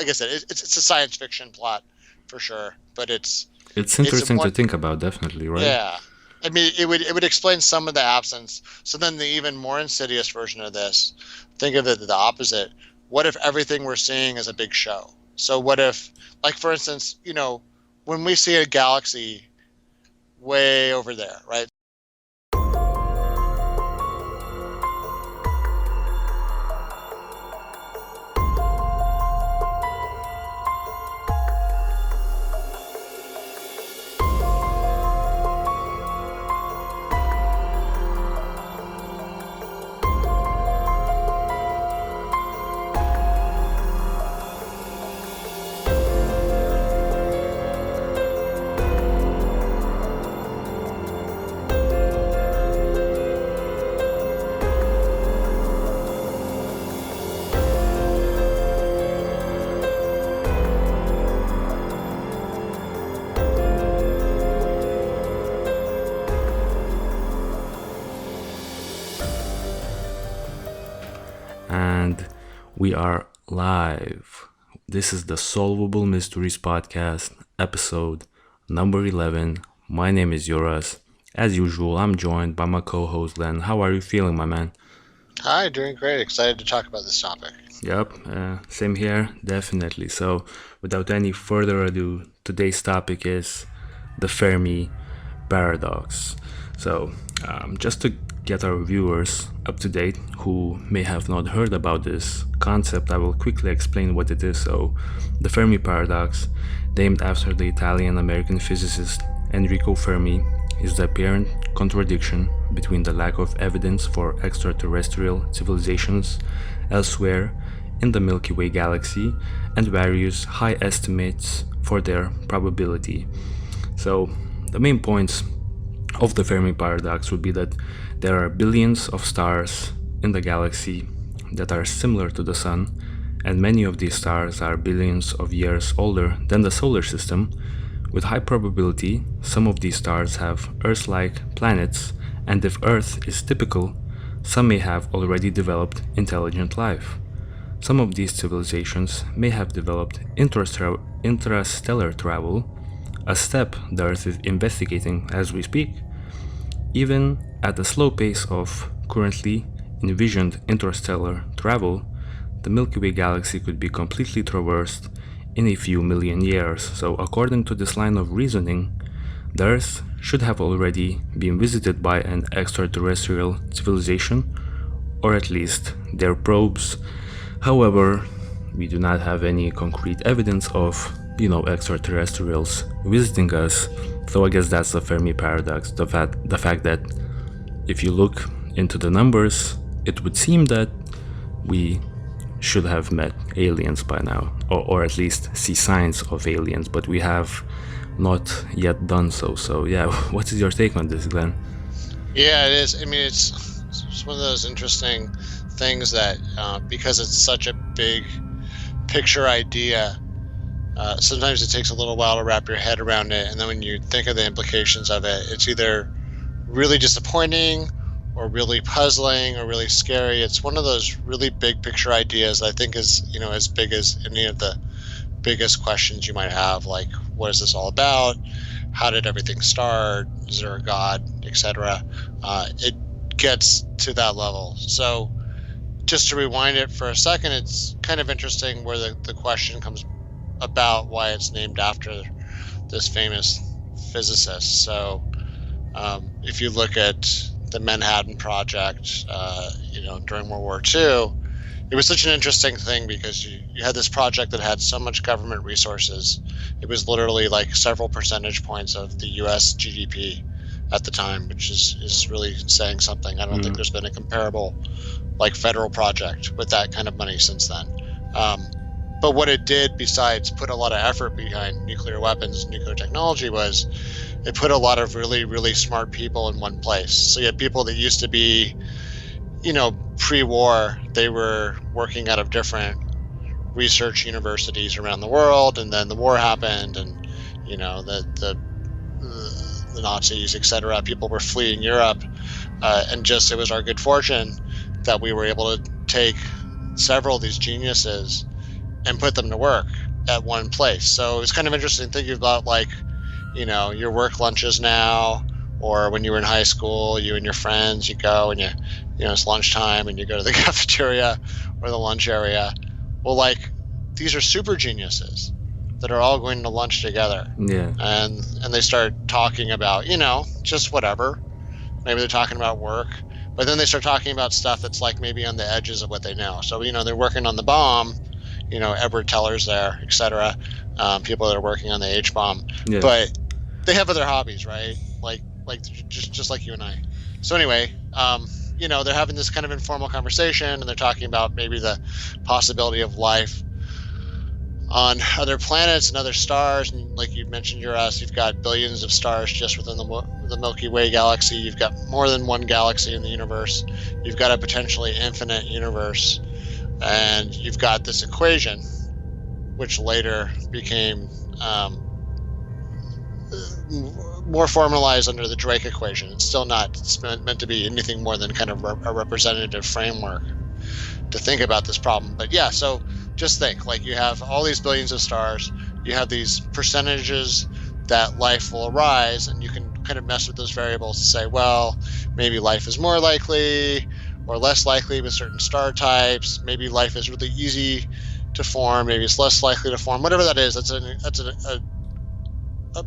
like I said, it's a science fiction plot for sure, but It's it's interesting to one, think about, definitely, right? yeah. I mean, it would explain some of the absence. So then the even more insidious version of this, think of it the opposite. What if everything we're seeing is a big show? So what if, like for instance, when we see a galaxy way over there, right? And we are live. This is the Solvable Mysteries Podcast, episode number 11. My name is Juras. As usual, I'm joined by my co-host Glenn. How are you feeling, my man? Hi, doing great. Excited to talk about this topic. Yep, same here, definitely. So, without any further ado, today's topic is the Fermi Paradox. So, just to get our viewers up to date who may have not heard about this concept, I will quickly explain what it is. So, the Fermi Paradox, named after the Italian-American physicist Enrico Fermi, is the apparent contradiction between the lack of evidence for extraterrestrial civilizations elsewhere in the Milky Way galaxy and various high estimates for their probability. So, the main points of the Fermi Paradox would be that there are billions of stars in the galaxy that are similar to the Sun, and many of these stars are billions of years older than the solar system. With high probability, some of these stars have Earth-like planets, and if Earth is typical, some may have already developed intelligent life. Some of these civilizations may have developed interstellar travel, a step the Earth is investigating as we speak. Even at the slow pace of currently envisioned interstellar travel, the Milky Way galaxy could be completely traversed in a few million years. So according to this line of reasoning, the Earth should have already been visited by an extraterrestrial civilization, or at least their probes. However, we do not have any concrete evidence of, extraterrestrials visiting us. So I guess that's the Fermi paradox, the fact that if you look into the numbers, it would seem that we should have met aliens by now, or at least see signs of aliens, but we have not yet done so. So yeah, what is your take on this, Glenn? Yeah, it is. I mean, it's one of those interesting things that because it's such a big picture idea, sometimes it takes a little while to wrap your head around it, and then when you think of the implications of it, it's either really disappointing or really puzzling or really scary. It's one of those really big picture ideas I think is, as big as any of the biggest questions you might have, like what is this all about? How did everything start? Is there a God, etc.? It gets to that level. So just to rewind it for a second, it's kind of interesting where the question comes about why it's named after this famous physicist. So if you look at the Manhattan Project, during World War II, it was such an interesting thing because you had this project that had so much government resources. It was literally like several percentage points of the U.S. GDP at the time, which is really saying something. I don't think there's been a comparable like federal project with that kind of money since then. But what it did, besides put a lot of effort behind nuclear weapons, nuclear technology, was it put a lot of really, really smart people in one place. So you had people that used to be, pre-war, they were working out of different research universities around the world, and then the war happened, and the Nazis, etc. People were fleeing Europe, and just it was our good fortune that we were able to take several of these geniuses and put them to work at one place. So it's kind of interesting thinking about, like, your work lunches now, or when you were in high school, you and your friends, you go and it's lunchtime and you go to the cafeteria or the lunch area. Well, like, these are super geniuses that are all going to lunch together. Yeah. And they start talking about, just whatever. Maybe they're talking about work, but then they start talking about stuff that's like maybe on the edges of what they know. So, they're working on the bomb, Edward Teller's there, etc. People that are working on the H-bomb. Yeah. But they have other hobbies, right? Like just like you and I. So anyway, they're having this kind of informal conversation, and they're talking about maybe the possibility of life on other planets and other stars. And like you mentioned, Juras, you've got billions of stars just within the Milky Way galaxy. You've got more than one galaxy in the universe. You've got a potentially infinite universe. And you've got this equation, which later became more formalized under the Drake equation. It's still not meant to be anything more than kind of a representative framework to think about this problem. But yeah, so just think, like, you have all these billions of stars, you have these percentages that life will arise, and you can kind of mess with those variables to say, well, maybe life is more likely or less likely with certain star types. Maybe life is really easy to form, maybe it's less likely to form. Whatever that is, that's a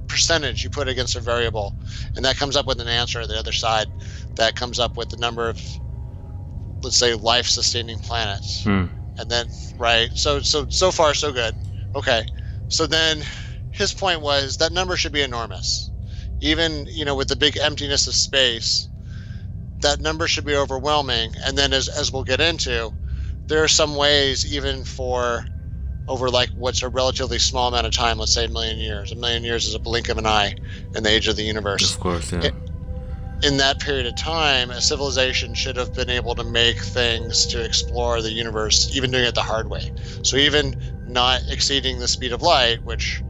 percentage you put against a variable, and that comes up with an answer at the other side that comes up with the number of, let's say, life-sustaining planets. And then, right, so far so good. Okay, so then his point was that number should be enormous. Even, with the big emptiness of space, that number should be overwhelming. And then as we'll get into, there are some ways, even for over like what's a relatively small amount of time, let's say a million years. A million years is a blink of an eye in the age of the universe. Of course, yeah. In that period of time, a civilization should have been able to make things to explore the universe, even doing it the hard way. So even not exceeding the speed of light, which,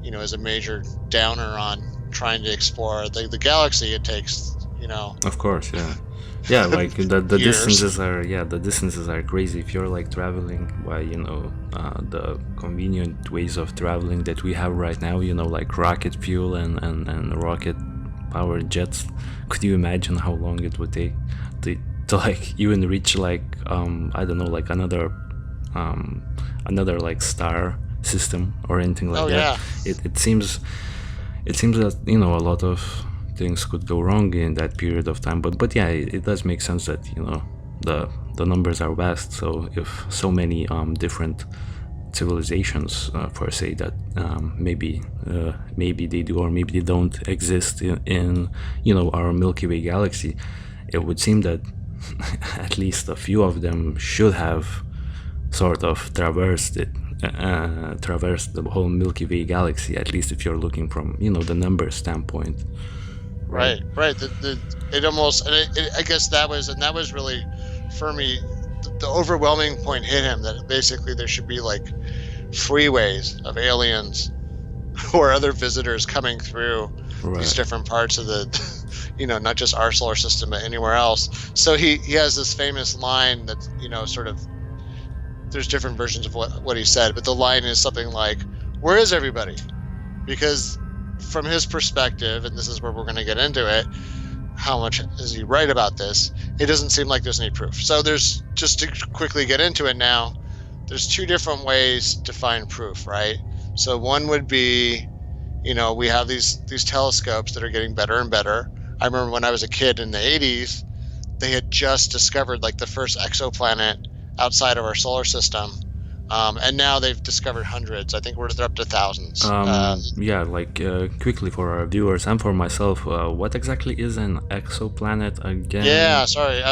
is a major downer on trying to explore the galaxy, it takes, Of course, yeah. Yeah, like the years. distances are crazy. If you're like traveling by the convenient ways of traveling that we have right now, like rocket fuel and rocket powered jets, could you imagine how long it would take to like even reach like I don't know, like another like star system or anything like that? Yeah. It seems that a lot of things could go wrong in that period of time, but yeah, it does make sense that the numbers are vast. So if so many different civilizations per se that maybe they do or maybe they don't exist in our Milky Way galaxy, it would seem that at least a few of them should have sort of traversed the whole Milky Way galaxy, at least if you're looking from the number standpoint. Right. It almost, I guess that was really Fermi. The overwhelming point hit him that basically there should be like freeways of aliens or other visitors coming through these different parts of the, not just our solar system but anywhere else. So he has this famous line that sort of, there's different versions of what he said, but the line is something like, "Where is everybody?" Because from his perspective, and this is where we're going to get into it, how much is he right about this? It doesn't seem like there's any proof. So there's, just to quickly get into it now, there's two different ways to find proof, right? So one would be, we have these telescopes that are getting better and better. I remember when I was a kid in the 80s, they had just discovered like the first exoplanet outside of our solar system. And now they've discovered hundreds. I think they're up to thousands. Quickly for our viewers and for myself, what exactly is an exoplanet again? Yeah, sorry.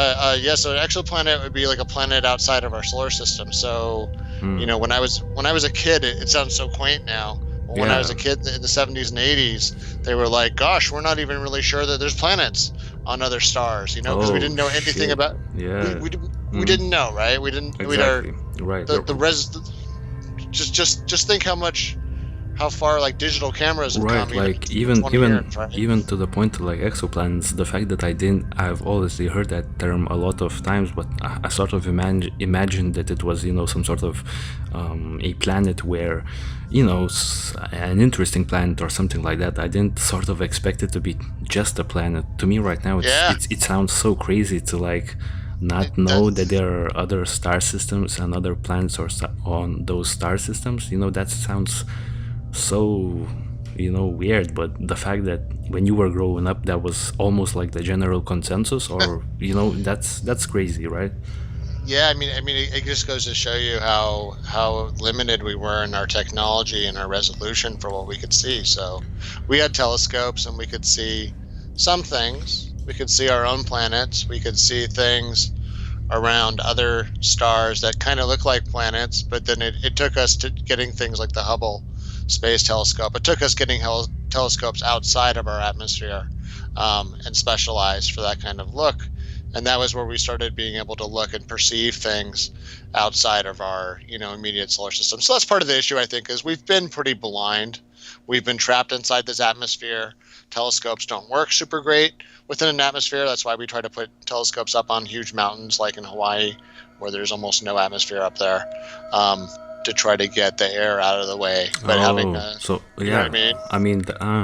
So an exoplanet would be like a planet outside of our solar system. So, when I was a kid, it sounds so quaint now. But when I was a kid in the 70s and 80s, they were like, "Gosh, we're not even really sure that there's planets on other stars," because we didn't know anything about. Yeah. We didn't know, right? We didn't. Exactly. Right. Just think how how far like digital cameras have Right, come even like in 20 years, right? even to the point of like exoplanets, the fact that I've always heard that term a lot of times, but I sort of imagined that it was, some sort of a planet where, an interesting planet or something like that. I didn't sort of expect it to be just a planet. To me, right now, Yeah, it sounds so crazy to like it not know that does. there are other star systems and other planets on those star systems. That sounds so weird, but the fact that when you were growing up that was almost like the general consensus, or that's crazy, right? Yeah, I mean, it just goes to show you how limited we were in our technology and our resolution for what we could see. So, we had telescopes, and we could see some things. We could see our own planets. We could see things around other stars that kind of look like planets. But then it took us to getting things like the Hubble Space Telescope. It took us getting telescopes outside of our atmosphere, and specialized for that kind of look. And that was where we started being able to look and perceive things outside of our, immediate solar system. So that's part of the issue, I think, is we've been pretty blind. We've been trapped inside this atmosphere. Telescopes don't work super great within an atmosphere. That's why we try to put telescopes up on huge mountains like in Hawaii, where there's almost no atmosphere up there, to try to get the air out of the way. But having Oh, so you know what I yeah, mean? I mean,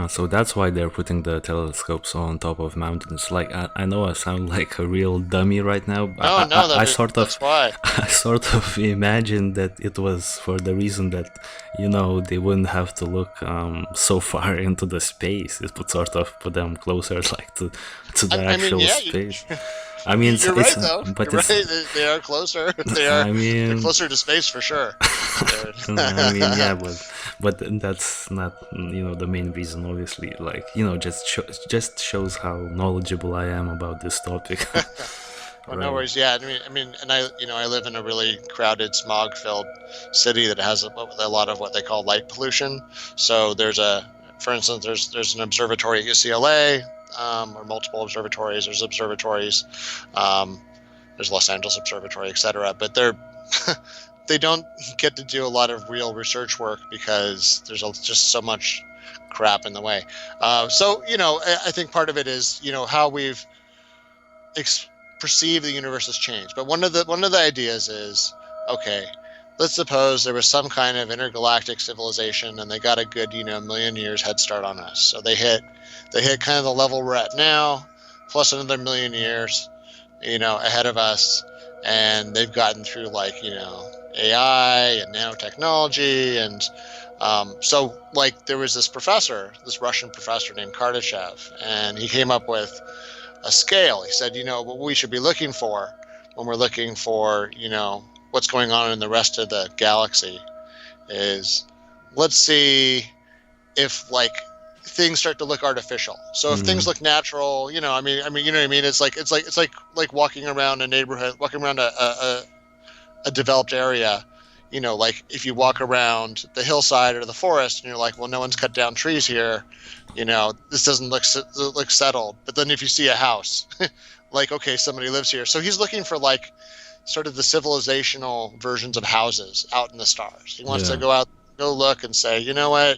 so that's why they're putting the telescopes on top of mountains. Like, I know I sound like a real dummy right now. No, no, I sort of, that's why. I sort of imagined that it was for the reason that, they wouldn't have to look so far into the space. It would sort of put them closer, like to the I mean, actual yeah, space. I mean, you're right though. but You're right. it's, They are closer. I They're mean, closer to space for sure. I mean, yeah, but that's not the main reason. Obviously, like just shows how knowledgeable I am about this topic. Well, no Right. worries. Yeah, and I live in a really crowded, smog-filled city that has a lot of what they call light pollution. So for instance, there's an observatory at UCLA, or multiple observatories. There's observatories. Um, there's Los Angeles Observatory, etc. But they don't get to do a lot of real research work because there's just so much crap in the way. So I think part of it is how we've perceive the universe has changed. But one of the ideas is, okay, let's suppose there was some kind of intergalactic civilization and they got a good million years head start on us. So they hit kind of the level we're at now, plus another million years, ahead of us, and they've gotten through AI and nanotechnology, and so like there was this Russian professor named Kardashev, and he came up with a scale. He said, what we should be looking for when we're looking for, what's going on in the rest of the galaxy is, let's see if things start to look artificial. So if things Mm, look natural, you know what I mean? It's like walking around a neighborhood, walking around a developed area. Like if you walk around the hillside or the forest and you're like, well, no one's cut down trees here, this doesn't look settled. But then if you see a house, like, okay, somebody lives here. So he's looking for sort of the civilizational versions of houses out in the stars. He wants to yeah. go look and say, you know what?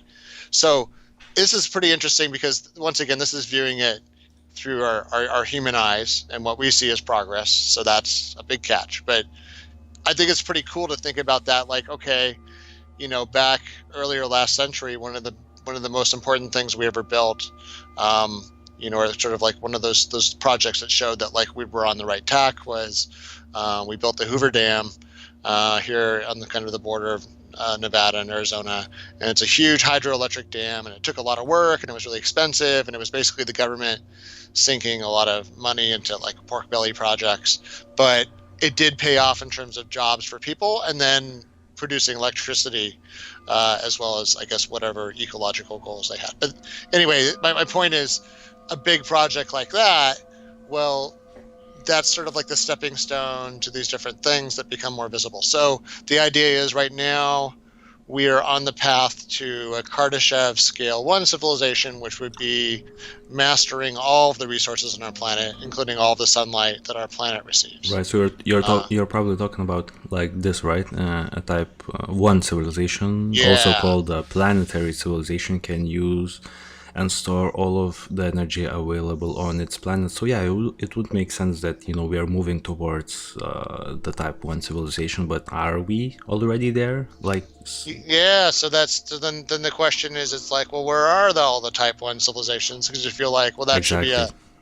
So this is pretty interesting because once again, this is viewing it through our human eyes and what we see as progress. So that's a big catch. But I think it's pretty cool to think about that. Like, okay, back earlier last century, one of the most important things we ever built, or sort of like one of those projects that showed that we were on the right tack was we built the Hoover Dam here on the kind of the border of Nevada and Arizona, and it's a huge hydroelectric dam, and it took a lot of work, and it was really expensive, and it was basically the government sinking a lot of money into pork belly projects, but it did pay off in terms of jobs for people, and then producing electricity, as well as I guess whatever ecological goals they had. But anyway, my point is, a big project like that, well, that's sort of like the stepping stone to these different things that become more visible. So the idea is right now we are on the path to a Kardashev Scale 1 civilization, which would be mastering all of the resources on our planet, including all the sunlight that our planet receives. Right. So Uh, you're probably talking about like this, right? A type one civilization, also yeah, called a planetary civilization, can use and store all of the energy available on its planet. So yeah, it would make sense that we are moving towards the type one civilization. But are we already there? Like yeah. So then the question is, it's like, well, where are all the Type 1 civilizations? Because you feel like, well, exactly,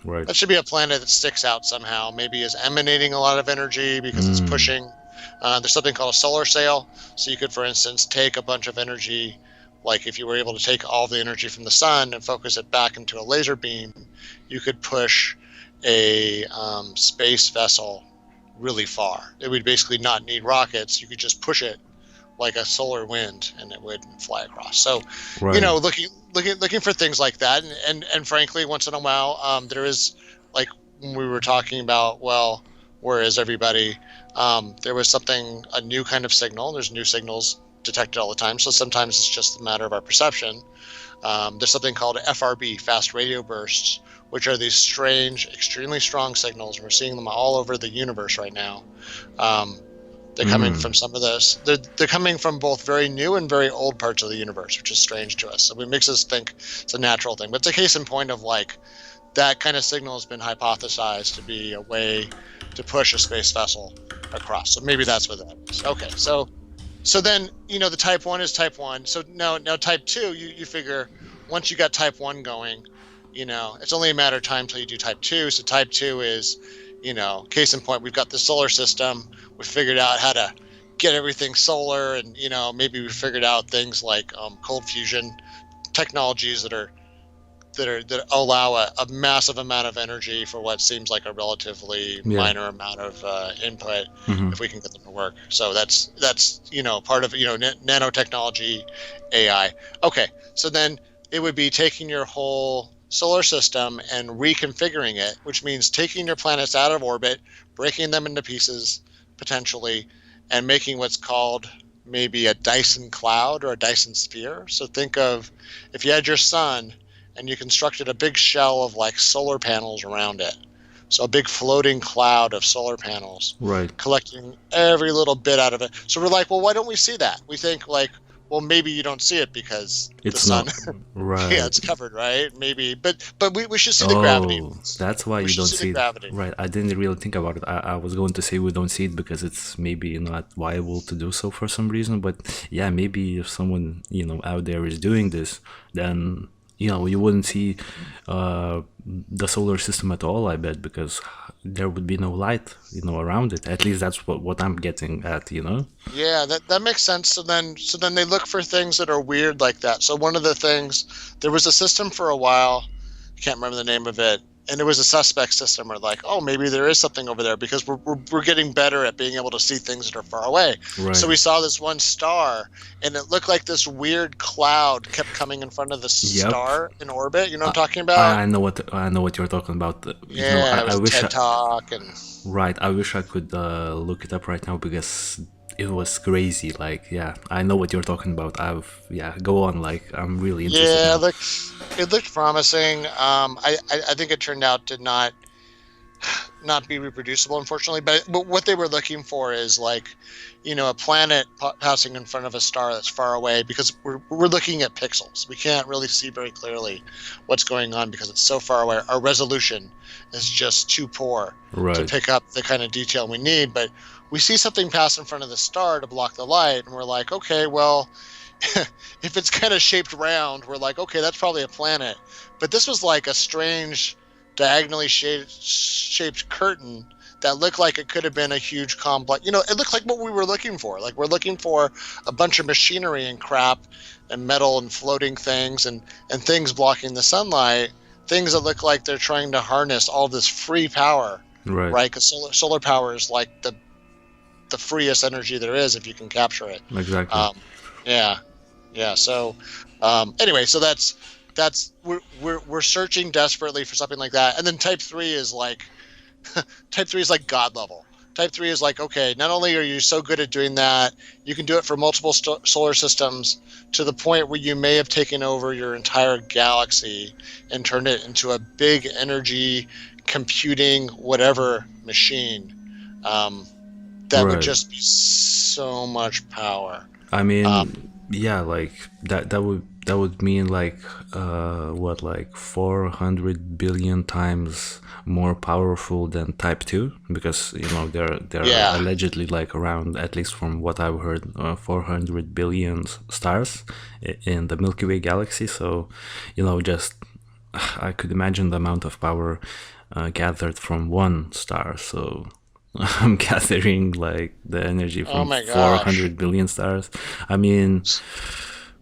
right? that should be a planet that sticks out somehow. Maybe is emanating a lot of energy because it's Mm, pushing. There's something called a solar sail. So you could, for instance, take a bunch of energy, like if you were able to take all the energy from the sun and focus it back into a laser beam, you could push a space vessel really far. It would basically not need rockets. You could just push it like a solar wind and it would fly across. So, right. looking for things like that. And frankly, once in a while, there is, like when we were talking about, well, where is everybody? There was a new kind of signal. There's new signals detected all the time. So sometimes it's just a matter of our perception. There's something called FRB, fast radio bursts, which are these strange, extremely strong signals. We're seeing them all over the universe right now. Um, they're coming Mm, from some of this. They're coming from both very new and very old parts of the universe, which is strange to us. So it makes us think it's a natural thing. But it's a case in point of like that kind of signal has been hypothesized to be a way to push a space vessel across. So maybe that's what that is. Okay, so then the Type 1 is Type 1. So now Type 2, you figure once you got Type 1 going, it's only a matter of time till you do Type 2. So Type 2 is, case in point, we've got the solar system. We figured out how to get everything solar, and maybe we figured out things like cold fusion technologies that allow a massive amount of energy for what seems like a relatively yeah. minor amount of input, Hmm. if we can get them to work. So that's part of nanotechnology, AI. Okay, so then it would be taking your whole solar system and reconfiguring it, which means taking your planets out of orbit, breaking them into pieces potentially, and making what's called maybe a Dyson cloud or a Dyson sphere. So think of if you had your sun and you constructed a big shell of like solar panels around it. So a big floating cloud of solar panels Right. collecting every little bit out of it. So we're like, well, why don't we see that? We think like, well, maybe you don't see it because the It's sun, not yeah, right. it's covered, right? Maybe, but we should see the gravity. Oh, that's why We you should don't see the see it. gravity. Right. I didn't really think about it. I was going to say we don't see it because it's maybe not viable to do so for some reason. But yeah, maybe if someone, out there is doing this, then, you wouldn't see the solar system at all, I bet, because there would be no light, around it. At least that's what I'm getting at. Yeah, that makes sense. So then they look for things that are weird like that. So one of the things, there was a system for a while, I can't remember the name of it, and it was a suspect system. Where like, oh, maybe there is something over there because we're getting better at being able to see things that are far away. So Right. we saw this one star, and it looked like this weird cloud kept coming in front of the Yep. star in orbit. You know what I'm talking I about? know what you're talking about. Yeah, it I was a wish TED talk, and right. I wish I could look it up right now because it was crazy. Like, yeah, I know what you're talking about. Yeah, go on. Like, I'm really interested yeah, now. it looked promising. I think it turned out to not be reproducible, unfortunately. But what they were looking for is like, a planet passing in front of a star that's far away, because we're looking at pixels. We can't really see very clearly what's going on because it's so far away. Our resolution is just too poor to Right. pick up the kind of detail we need. But we see something pass in front of the star to block the light, and we're like, okay, well, if it's kind of shaped round, we're like, okay, that's probably a planet. But this was like a strange diagonally shaped curtain that looked like it could have been a huge complex. It looked like what we were looking for. Like, we're looking for a bunch of machinery and crap and metal and floating things and things blocking the sunlight, things that look like they're trying to harness all this free power, Right. right? Because solar power is like the freest energy there is if you can capture it. Exactly. Um, yeah, yeah. So anyway, so that's we're searching desperately for something like that. And then type 3 is like God level. Type 3 is like, okay, not only are you so good at doing that, you can do it for multiple solar systems to the point where you may have taken over your entire galaxy and turned it into a big energy computing whatever machine. Um, that would Right. just be so much power. I Um, mean, yeah, like that would mean like what, like 400 billion times more powerful than Type 2, because there are yeah. allegedly like around, at least from what I've heard, 400 billion stars in the Milky Way galaxy. So, just I could imagine the amount of power gathered from one star. So I'm gathering like the energy Oh from my gosh. 400 billion stars. I mean,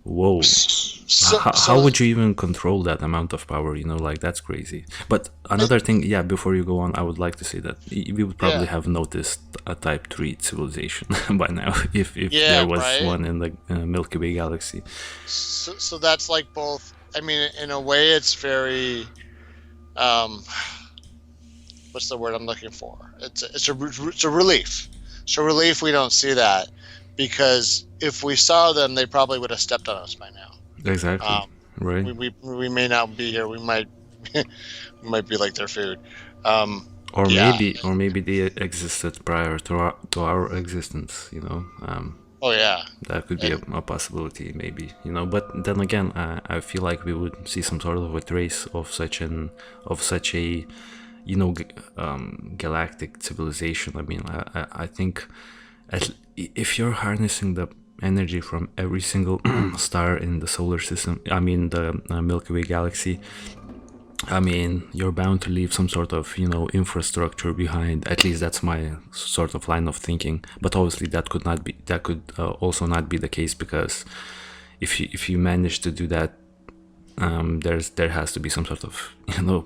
whoa. So, How so would you even control that amount of power? Like, that's crazy. But I, another thing, yeah, before you go on, I would like to say that we would probably yeah, have noticed a Type 3 civilization by now if there yeah, was right. one in the Milky Way galaxy. So that's like both. I mean, in a way, it's very. Um, what's the word I'm looking for? It's a relief. It's a relief we don't see that, because if we saw them, they probably would have stepped on us by now. Exactly, Um, right? we may not be here. We might we might be like their food. Um, Or yeah. maybe they existed prior to our existence. Oh yeah. That could be a, And a possibility, maybe. But then again, I feel like we would see some sort of a trace of such a galactic civilization. I mean, I think if you're harnessing the energy from every single star in the solar system, I mean the Milky Way galaxy, I mean, you're bound to leave some sort of, infrastructure behind. At least that's my sort of line of thinking. But obviously, that could also not be the case, because if you manage to do that, there has to be some sort of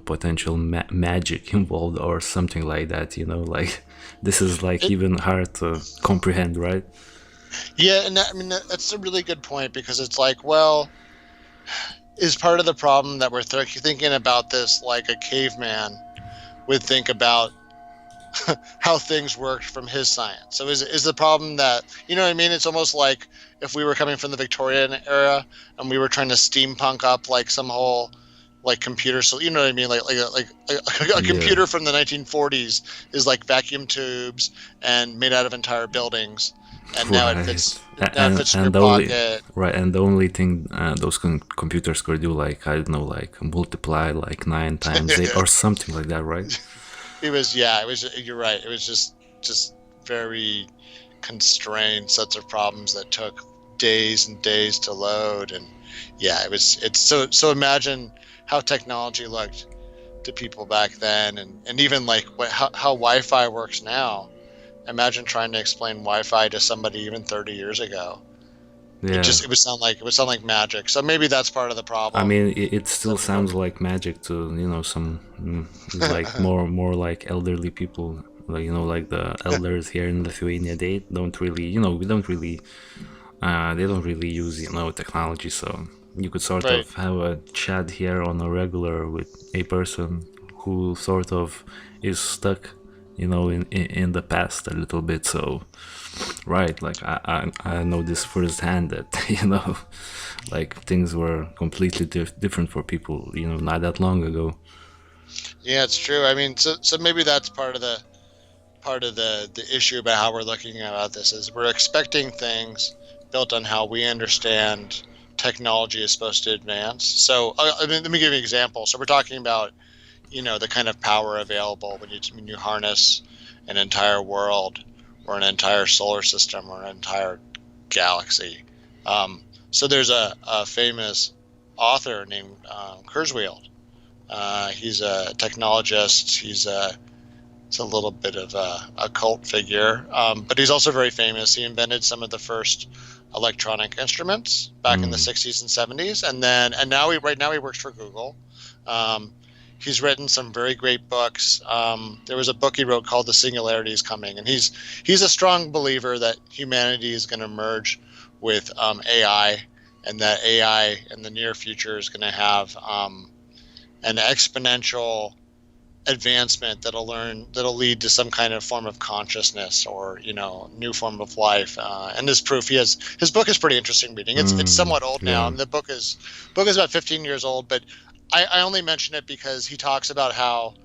potential magic involved or something like that. Like this is like it, even hard to comprehend, right? yeah, and I mean that's a really good point, because it's like, well, is part of the problem that we're thinking about this like a caveman would think about how things worked from his science. So is the problem that, you know what I mean? It's almost like if we were coming from the Victorian era and we were trying to steampunk up like some whole like computer, so you know what I mean, like a Yeah. computer from the 1940s is like vacuum tubes and made out of entire buildings, and now it Right. fits A- now it And fits in your and the only pocket. right and the only thing those computers could do, like, I don't know, like multiply like 9 times 8 or something like that, right? It was, yeah, it was, you're right, it was just very constrained sets of problems that took days and days to load. And yeah, it's so imagine how technology looked to people back then, and even like how Wi-Fi works now. Imagine trying to explain Wi-Fi to somebody even 30 years ago. Yeah. It would sound like magic. So maybe that's part of the I problem. mean, it still Some people sounds like magic to some like more like elderly people, like like the elders here in Lithuania. They don't really, they don't really use technology. So you could sort right. of have a chat here on a regular with a person who sort of is stuck, in the past a little bit. So right, like I know this firsthand that like things were completely different for people not that long ago. Yeah, it's true. I mean, so maybe that's part of the issue about how we're looking about this is we're expecting things built on how we understand technology is supposed to advance. So I mean, let me give you an example. So we're talking about, the kind of power available when you harness an entire world or an entire solar system or an entire galaxy. So there's a famous author named Kurzweil. He's a technologist. He's a little bit of a cult figure, but he's also very famous. He invented some of the first electronic instruments back in the Mm. 60s and 70s, and now right now he works for Google. Um, he's written some very great books. There was a book he wrote called "The Singularity is Coming," and he's a strong believer that humanity is going to merge with AI, and that AI in the near future is going to have an exponential advancement that'll lead to some kind of form of consciousness or new form of life. And this proof, his book is pretty interesting reading. It's somewhat old now. I Yeah. mean, the book is about 15 years old, but I only mention it because he talks about how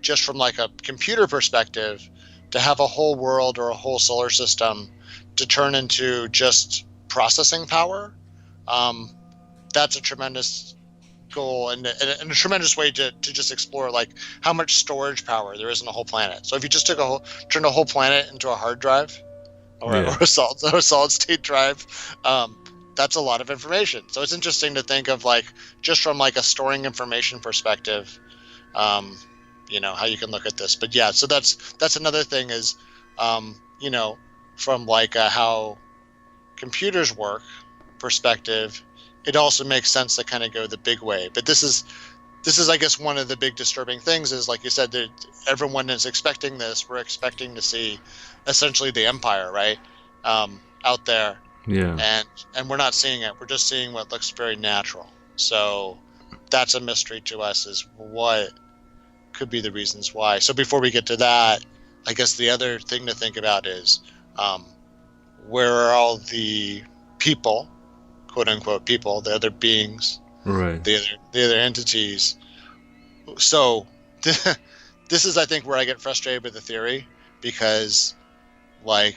just from like a computer perspective, to have a whole world or a whole solar system to turn into just processing power, um, that's a tremendous goal and a tremendous way to just explore like how much storage power there is in a whole planet. So if you just turned a whole planet into a hard drive or Yeah. a solid state drive, that's a lot of information. So it's interesting to think of like just from like a storing information perspective, um, how you can look at this. But yeah, so that's another thing is, you know, from like how computers work perspective, it also makes sense to kind of go the big way. But this is I guess one of the big disturbing things is, like you said, that everyone is expecting this. We're expecting to see essentially the empire, right, out there, Yeah. and we're not seeing it. We're just seeing what looks very natural. So that's a mystery to us, is what could be the reasons why. So before we get to that, I guess the other thing to think about is, um, where are all the people, quote unquote people, the other beings, Right. the other entities. So this is, I think, where I get frustrated with the theory, because like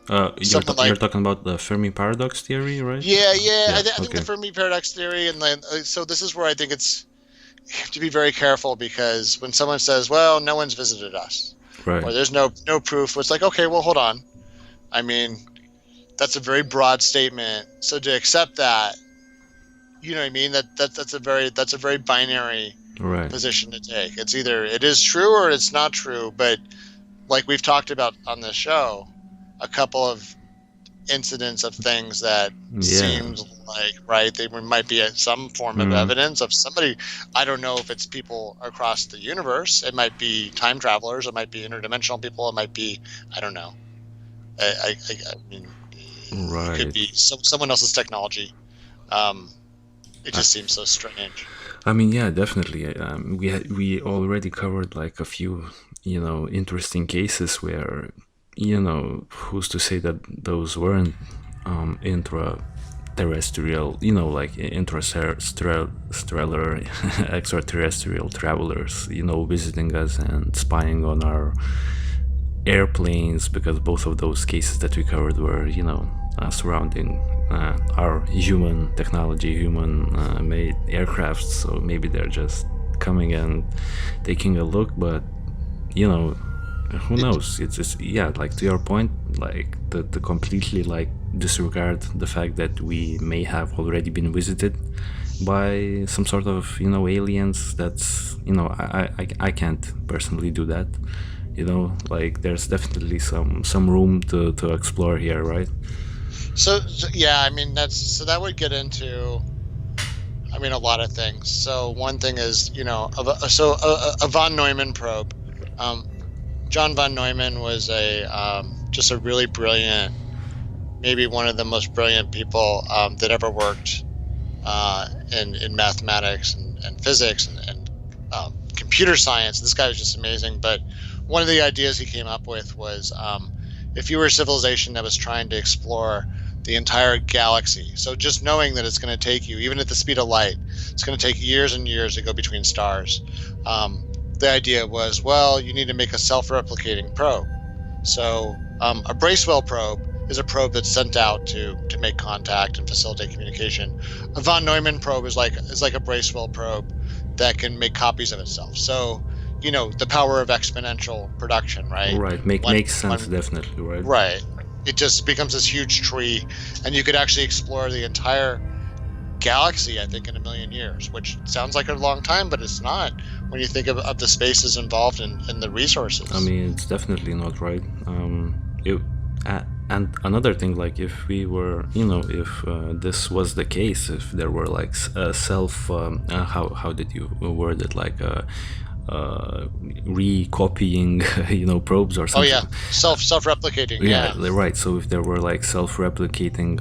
someone You're like, talking about the Fermi Paradox theory, right? yeah, Yeah. I think the Okay. Fermi Paradox theory, and then so this is where I think you have to be very careful, because when someone says, well, no one's visited us, Right. or there's no proof, it's like, okay, well, hold on. I mean, that's a very broad statement. So to accept that, you know what I mean? That's a very binary Right. position to take. It's either it is true or it's not true. But like we've talked about on this show, a couple of incidents of things that Yeah. seemed like, right, they might be some form of Mm. evidence of somebody. I don't know if it's people across the universe. It might be time travelers. It might be interdimensional people. It might be, I don't know. I mean, it could Right. be someone else's technology. Um, it just seems so strange. I mean, yeah, definitely. We already covered like a few, interesting cases where, who's to say that those weren't intra-terrestrial, like intraterrestrial, extraterrestrial travelers, visiting us and spying on our airplanes, because both of those cases that we covered were, surrounding our human technology, human made aircrafts. So maybe they're just coming and taking a look, but you know, who It, knows? It's yeah, like to your point, like the completely like disregard the fact that we may have already been visited by some sort of aliens. That's I can't personally do that. Like there's definitely some room to explore here, right? so yeah, I mean that would get into, I mean, a lot of things. So one thing is, a von Neumann probe. Um, John von Neumann was just a really brilliant, maybe one of the most brilliant people that ever worked in mathematics and physics and computer science. This guy was just amazing. But one of the ideas he came up with was, if you were a civilization that was trying to explore the entire galaxy, so just knowing that it's going to take you, even at the speed of light, it's going to take years and years to go between stars. The idea was, well, you need to make a self-replicating probe. So a Bracewell probe is a probe that's sent out to make contact and facilitate communication. A von Neumann probe is like a Bracewell probe that can make copies of itself. So, the power of exponential production, right? Right, One, makes sense, one, definitely, right? right. It just becomes this huge tree, and you could actually explore the entire galaxy, I think, in a million years, which sounds like a long time, but it's not when you think of the spaces involved in the resources. I mean, it's definitely not right. And another thing, like if we were, if this was the case, if there were like self, how did you word it, like recopying, probes or Oh something. yeah, self-replicating. Yeah, Yeah. right. So if there were like self-replicating,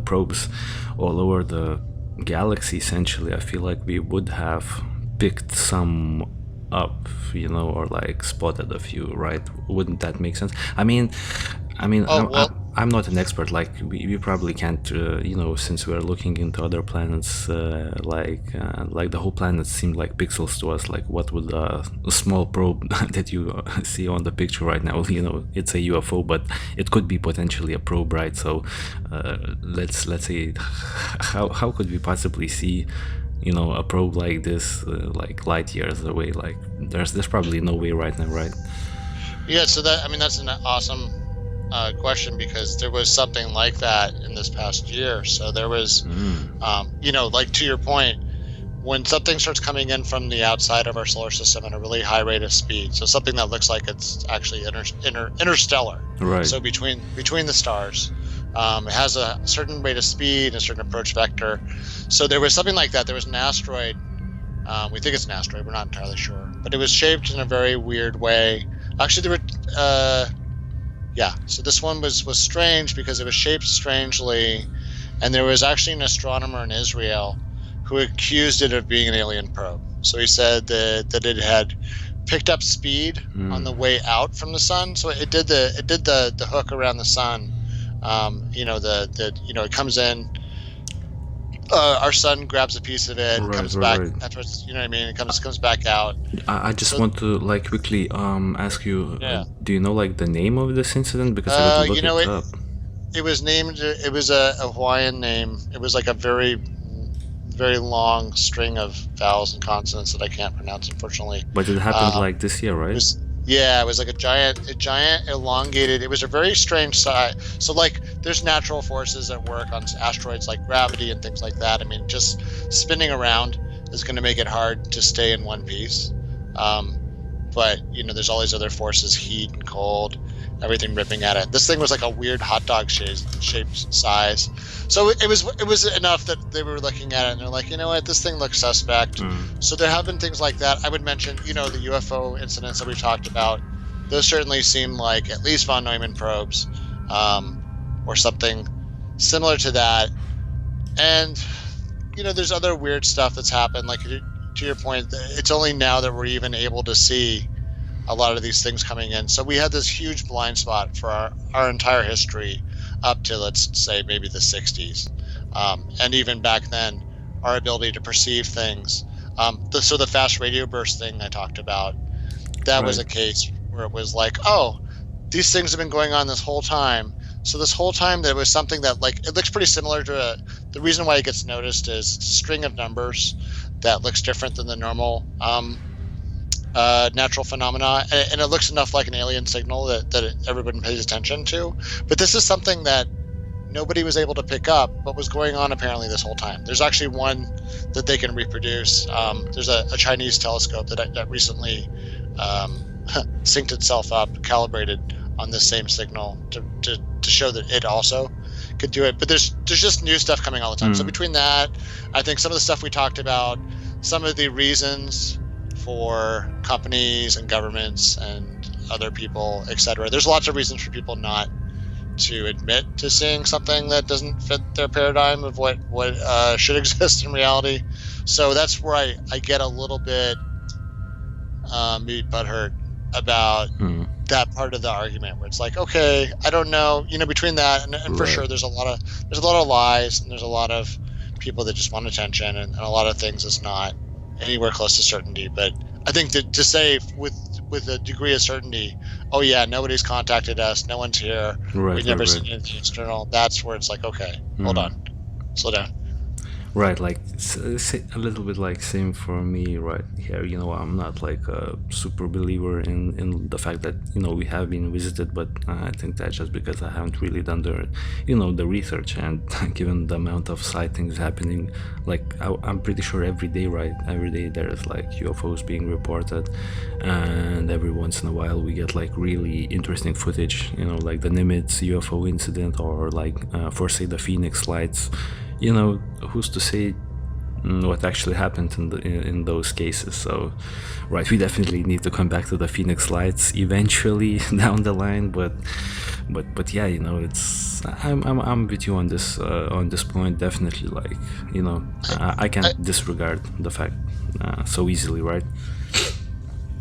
probes all over the galaxy, essentially, I feel like we would have picked some up, or like spotted a few, right? Wouldn't that make sense? I mean, Oh I'm, I'm well, I'm not an expert. Like we probably can't, since we're looking into other planets, like the whole planet seemed like pixels to us. Like, what would a small probe that you see on the picture right now? It's a UFO, but it could be potentially a probe, right? So, let's say, how could we possibly see, a probe like this, like light years away? Like, there's probably no way right now, right? yeah. So that's an awesome question, because there was something like that in this past year. So there was, like to your point, when something starts coming in from the outside of our solar system at a really high rate of speed, so something that looks like it's actually interstellar, Right. so between the stars, it has a certain rate of speed, a certain approach vector. So there was something like that. There was an asteroid. We think it's an asteroid. We're not entirely sure, but it was shaped in a very weird way. Actually, there were. Yeah, so this one was strange because it was shaped strangely, and there was actually an astronomer in Israel who accused it of being an alien probe. So he said that it had picked up speed on the way out from the sun. So it did the hook around the sun. It comes in. Our sun grabs a piece of it, Right, comes right, back. right. Afterwards, you know what I mean? It comes back out. I just So want to like quickly ask you, yeah, do you know like the name of this incident? Because I gotta look it up. it was named. It was a Hawaiian name. It was like a very very long string of vowels and consonants that I can't pronounce, unfortunately. But it happened Um, like this year, it right? was Yeah, it was like a giant elongated. It was a very strange size. So like, there's natural forces at work on asteroids like gravity and things like that. I mean, just spinning around is going to make it hard to stay in one piece. But there's all these other forces: heat and cold, everything ripping at it. This thing was like a weird hot dog shaped size. So it was enough that they were looking at it and they're like, you know what, this thing looks suspect. So there have been things like that. I would mention, the UFO incidents that we've talked about. Those certainly seem like at least von Neumann probes, or something similar to that. And there's other weird stuff that's happened. Like, to your point, it's only now that we're even able to see a lot of these things coming in. So we had this huge blind spot for our entire history up to, let's say, maybe the 60s. And even back then, our ability to perceive things. So the fast radio burst thing I talked about, that was a Right. case where it was like, oh, these things have been going on this whole time. So this whole time there was something that, like, it looks pretty similar to the reason why it gets noticed is a string of numbers that looks different than the normal natural phenomena, and it looks enough like an alien signal that everybody pays attention to. But this is something that nobody was able to pick up, but was going on apparently this whole time. There's actually one that they can reproduce. There's a Chinese telescope that recently synced itself up, calibrated on this same signal to show that it also could do it. But there's just new stuff coming all the time. So between that, I think some of the stuff we talked about, some of the reasons for companies and governments and other people, etc. There's lots of reasons for people not to admit to seeing something that doesn't fit their paradigm of what should exist in reality. So that's where I get a little bit maybe butthurt about that part of the argument, where it's like, okay, I don't know, between that and for sure there's a lot of lies, and there's a lot of people that just want attention, and a lot of things that's not anywhere close to certainty. But I think that to say with a degree of certainty, oh yeah, nobody's contacted us, no one's here, we've never seen anything external, that's where it's like, okay, hold on, slow down. Right, like a little bit like same for me right here. I'm not like a super believer in the fact that we have been visited, but I think that's just because I haven't really done the research, and given the amount of sightings happening, like I'm pretty sure every day there's like UFOs being reported, and every once in a while we get like really interesting footage, like the Nimitz UFO incident, or like for say the Phoenix lights. Who's to say what actually happened in those cases? So, right, we definitely need to come back to the Phoenix lights eventually down the line. But yeah, it's I'm with you on this point. Definitely, like I can't disregard the fact so easily, right?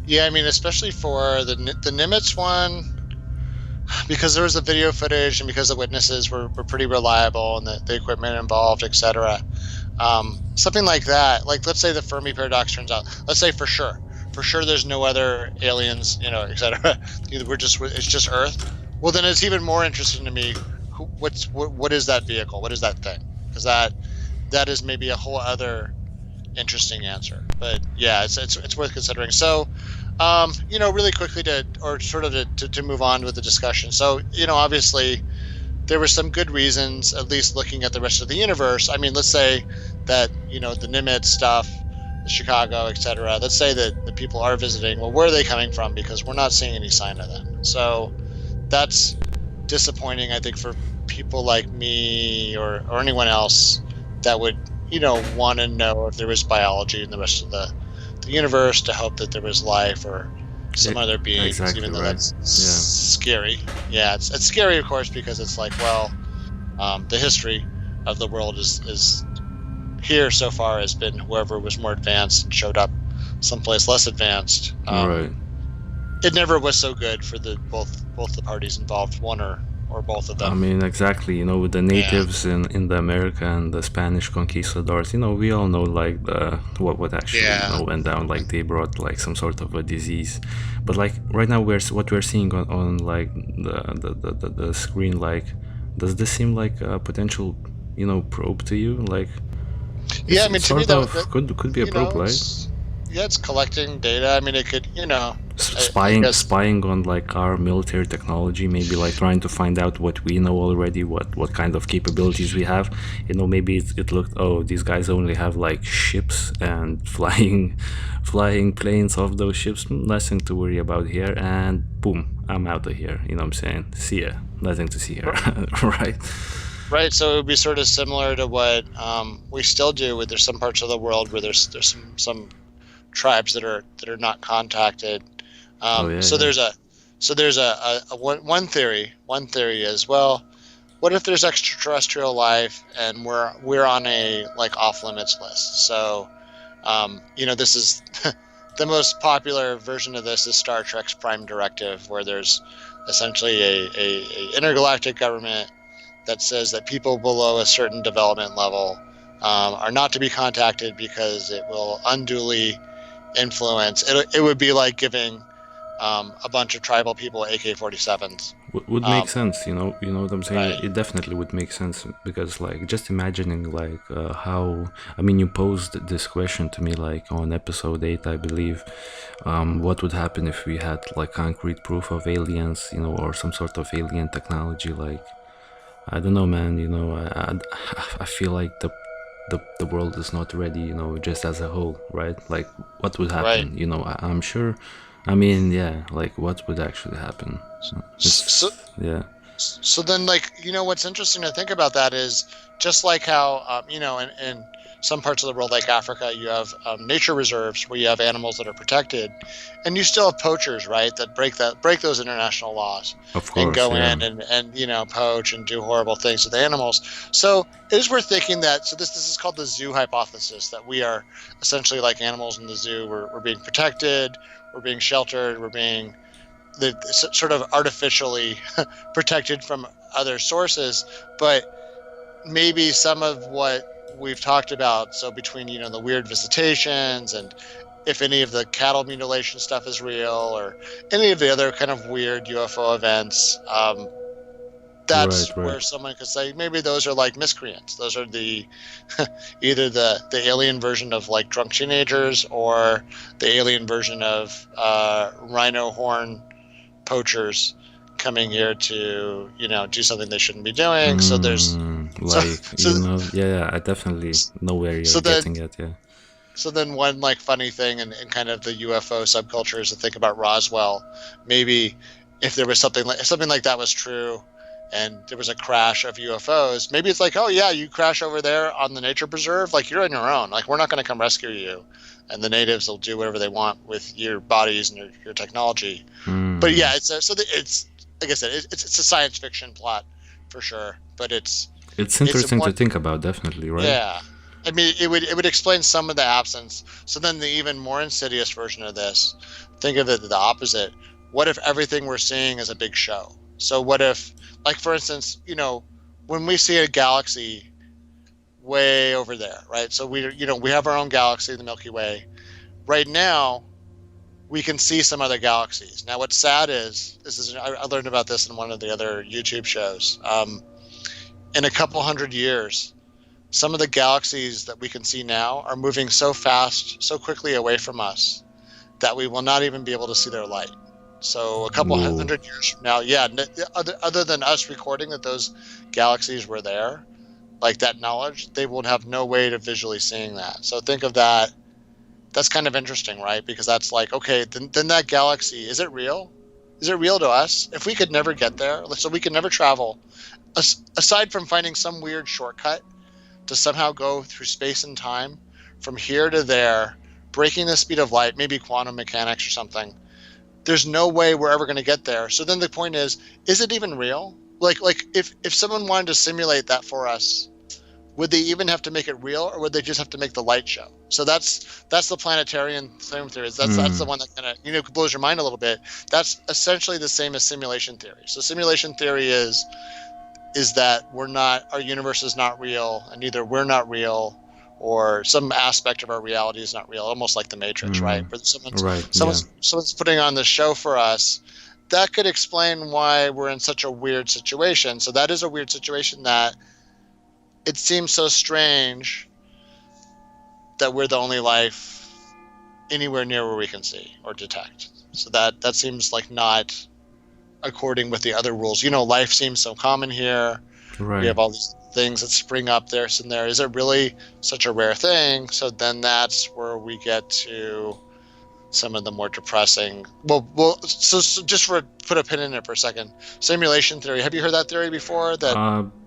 Yeah, I mean, especially for the Nimitz one, because there was the video footage and because the witnesses were pretty reliable and the equipment involved, etc. Something like that, like let's say the Fermi Paradox turns out, let's say for sure there's no other aliens, etc. It's just Earth. Well, then it's even more interesting to me. What is that vehicle? What is that thing? Because that is maybe a whole other interesting answer. But yeah, it's worth considering. So, really quickly to move on with the discussion. So, obviously there were some good reasons, at least looking at the rest of the universe. I mean, let's say that, the Nimitz stuff, the Chicago, etc. Let's say that the people are visiting. Well, where are they coming from? Because we're not seeing any sign of them. So that's disappointing, I think, for people like me or anyone else that would, want to know if there was biology in the rest of the universe, to hope that there was life or some other beings, exactly even though right. that's scary. Yeah, it's scary, of course, because it's like, well, the history of the world is here so far has been whoever was more advanced and showed up someplace less advanced. Right. It never was so good for both the parties involved, one or both of them. I mean, exactly. With the natives in the America and the Spanish conquistadors, we all know like what actually went down. Like they brought like some sort of a disease, but like right now what we're seeing on like the screen. Like, does this seem like a potential probe to you? Like, yeah, I mean, to me that could be a probe, right? Yeah, it's collecting data. I mean, it could, spying on like our military technology, maybe like trying to find out what we know already, what kind of capabilities we have. Maybe it looked, oh, these guys only have like ships and flying planes off those ships, nothing to worry about here, and boom, I'm out of here. You know what I'm saying? See ya, nothing to see here. Right. Right, so it would be sort of similar to what we still do. There's some parts of the world where there's some tribes that are not contacted. There's one theory. One theory is, well, what if there's extraterrestrial life and we're on a like off limits list? So, this is the most popular version of this is Star Trek's Prime Directive, where there's essentially a intergalactic government that says that people below a certain development level are not to be contacted because it will unduly influence. It would be like giving a bunch of tribal people AK-47s. Would make sense, you know what I'm saying? Right. It definitely would make sense, because like just imagining like how, I mean, you posed this question to me like on episode 8, I believe. What would happen if we had like concrete proof of aliens, or some sort of alien technology? Like, I don't know, man. I feel like the world is not ready, just as a whole, right? Like, what would happen? Right. I'm sure. I mean, yeah, like what would actually happen? Yeah. So then, like, what's interesting to think about that is just like how, in some parts of the world, like Africa, you have nature reserves where you have animals that are protected, and you still have poachers, right, that break those international laws, Of course, and go yeah. in and poach and do horrible things with animals. So it is worth thinking that. So this is called the zoo hypothesis, that we are essentially like animals in the zoo. We're being protected, we're being sheltered, we're being sort of artificially protected from other sources, but maybe some of what we've talked about, so between the weird visitations, and if any of the cattle mutilation stuff is real, or any of the other kind of weird UFO events, that's Right. where someone could say maybe those are like miscreants. Those are the either the alien version of like drunk teenagers, or the alien version of rhino horn poachers coming here to do something they shouldn't be doing. So there's yeah, I definitely know where you're getting at. Yeah. So then one like funny thing in kind of the UFO subculture is to think about Roswell. Maybe if there was something like that was true, and there was a crash of UFOs, maybe it's like, oh yeah, you crash over there on the nature preserve, like you're on your own, like we're not going to come rescue you, and the natives will do whatever they want with your bodies and your technology. But yeah, it's like I said, it's a science fiction plot for sure, but it's interesting to think about, definitely, right? Yeah, I mean, it would explain some of the absence. So then the even more insidious version of this, think of it the opposite. What if everything we're seeing is a big show? So what if, like for instance, when we see a galaxy way over there, right? So we have our own galaxy, the Milky Way. Right now, we can see some other galaxies. Now, what's sad is I learned about this in one of the other YouTube shows. In a couple hundred years, some of the galaxies that we can see now are moving so fast, so quickly away from us that we will not even be able to see their light. So a couple Whoa. hundred years from now, yeah, other than us recording that those galaxies were there, like that knowledge, they will have no way to visually seeing that. So think of that. That's kind of interesting, right? Because that's like, okay, then that galaxy, is it real? Is it real to us? If we could never get there, so we could never travel, aside from finding some weird shortcut to somehow go through space and time from here to there, breaking the speed of light, maybe quantum mechanics or something. There's no way we're ever going to get there. So then the point is it even real? Like if someone wanted to simulate that for us, would they even have to make it real, or would they just have to make the light show? So that's the planetarium theory. That's the one that kind of blows your mind a little bit. That's essentially the same as simulation theory. So simulation theory is that our universe is not real, and either we're not real or some aspect of our reality is not real, almost like the Matrix, right? Where Right. Yeah. someone's putting on the show for us. That could explain why we're in such a weird situation. So that is a weird situation, that it seems so strange that we're the only life anywhere near where we can see or detect. So that seems like not according with the other rules. Life seems so common here. Right. We have all these things that spring up there and there. Is it really such a rare thing? So then that's where we get to some of the more depressing. So just put a pin in it for a second. Simulation theory. Have you heard that theory before? That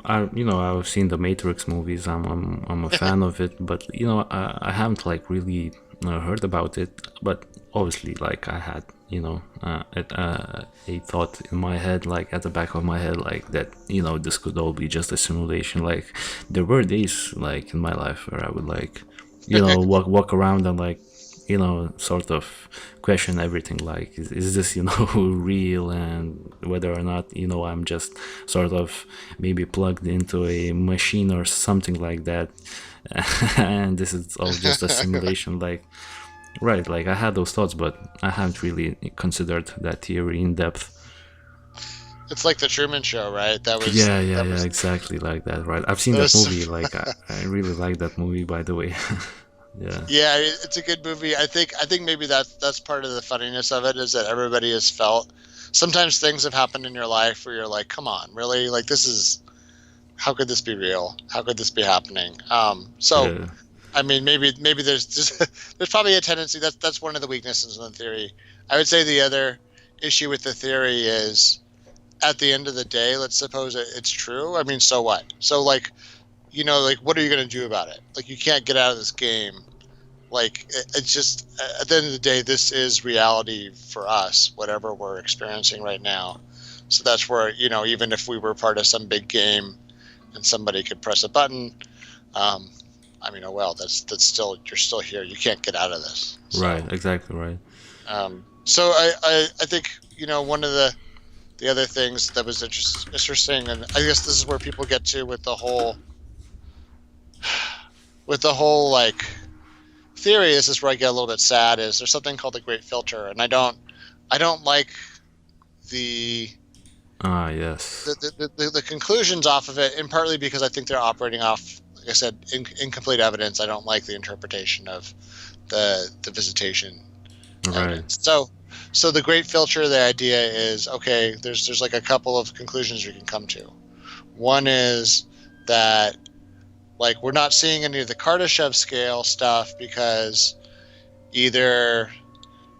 I've seen the Matrix movies. I'm a fan of it, but I haven't like really heard about it. But obviously, like I had a thought in my head, like at the back of my head, like that this could all be just a simulation. Like there were days like in my life where I would like walk around and like sort of question everything, like is this real, and whether or not I'm just sort of maybe plugged into a machine or something like that, and this is all just a simulation. Like right, like I had those thoughts, but I haven't really considered that theory in depth. it's like the Truman Show, right? Yeah, exactly like that, right? I've seen that movie. Like I really like that movie, by the way. Yeah, it's a good movie. I think maybe that's part of the funniness of it, is that everybody has felt sometimes things have happened in your life where you're like, come on, really? Like how could this be real? How could this be happening? Yeah. I mean, maybe there's there's probably a tendency that's one of the weaknesses in the theory. I would say the other issue with the theory is, at the end of the day, let's suppose it's true. I mean, so what? So like what are you going to do about it? Like, you can't get out of this game. Like, it's just, at the end of the day, this is reality for us, whatever we're experiencing right now. So that's where, even if we were part of some big game and somebody could press a button, I mean, oh well, that's still, you're still here. You can't get out of this. So, Right, exactly right. so I think, one of the other things that was interesting, and I guess this is where people get to with the whole like theory, this is where I get a little bit sad, is there's something called the Great Filter, and I don't like the yes. the conclusions off of it, and partly because I think they're operating off, like I said, incomplete evidence. I don't like the interpretation of the visitation evidence. So the Great Filter, the idea is, okay, there's like a couple of conclusions you can come to. One is that, like, we're not seeing any of the Kardashev Scale stuff because either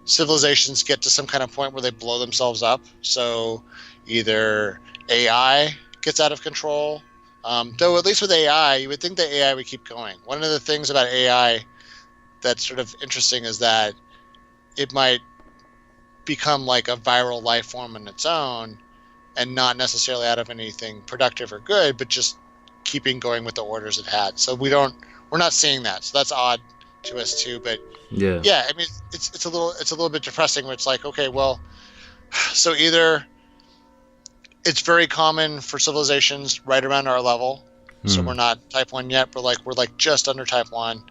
civilizations get to some kind of point where they blow themselves up. So either AI gets out of control, though at least with AI, you would think that AI would keep going. One of the things about AI that's sort of interesting is that it might become like a viral life form in its own, and not necessarily out of anything productive or good, but just keeping going with the orders it had. So we're not seeing that. So that's odd to us too. But Yeah. yeah, I mean, it's a little bit depressing where it's like, okay, well, so either it's very common for civilizations right around our level. So we're not type 1 yet, but we're like just under type 1,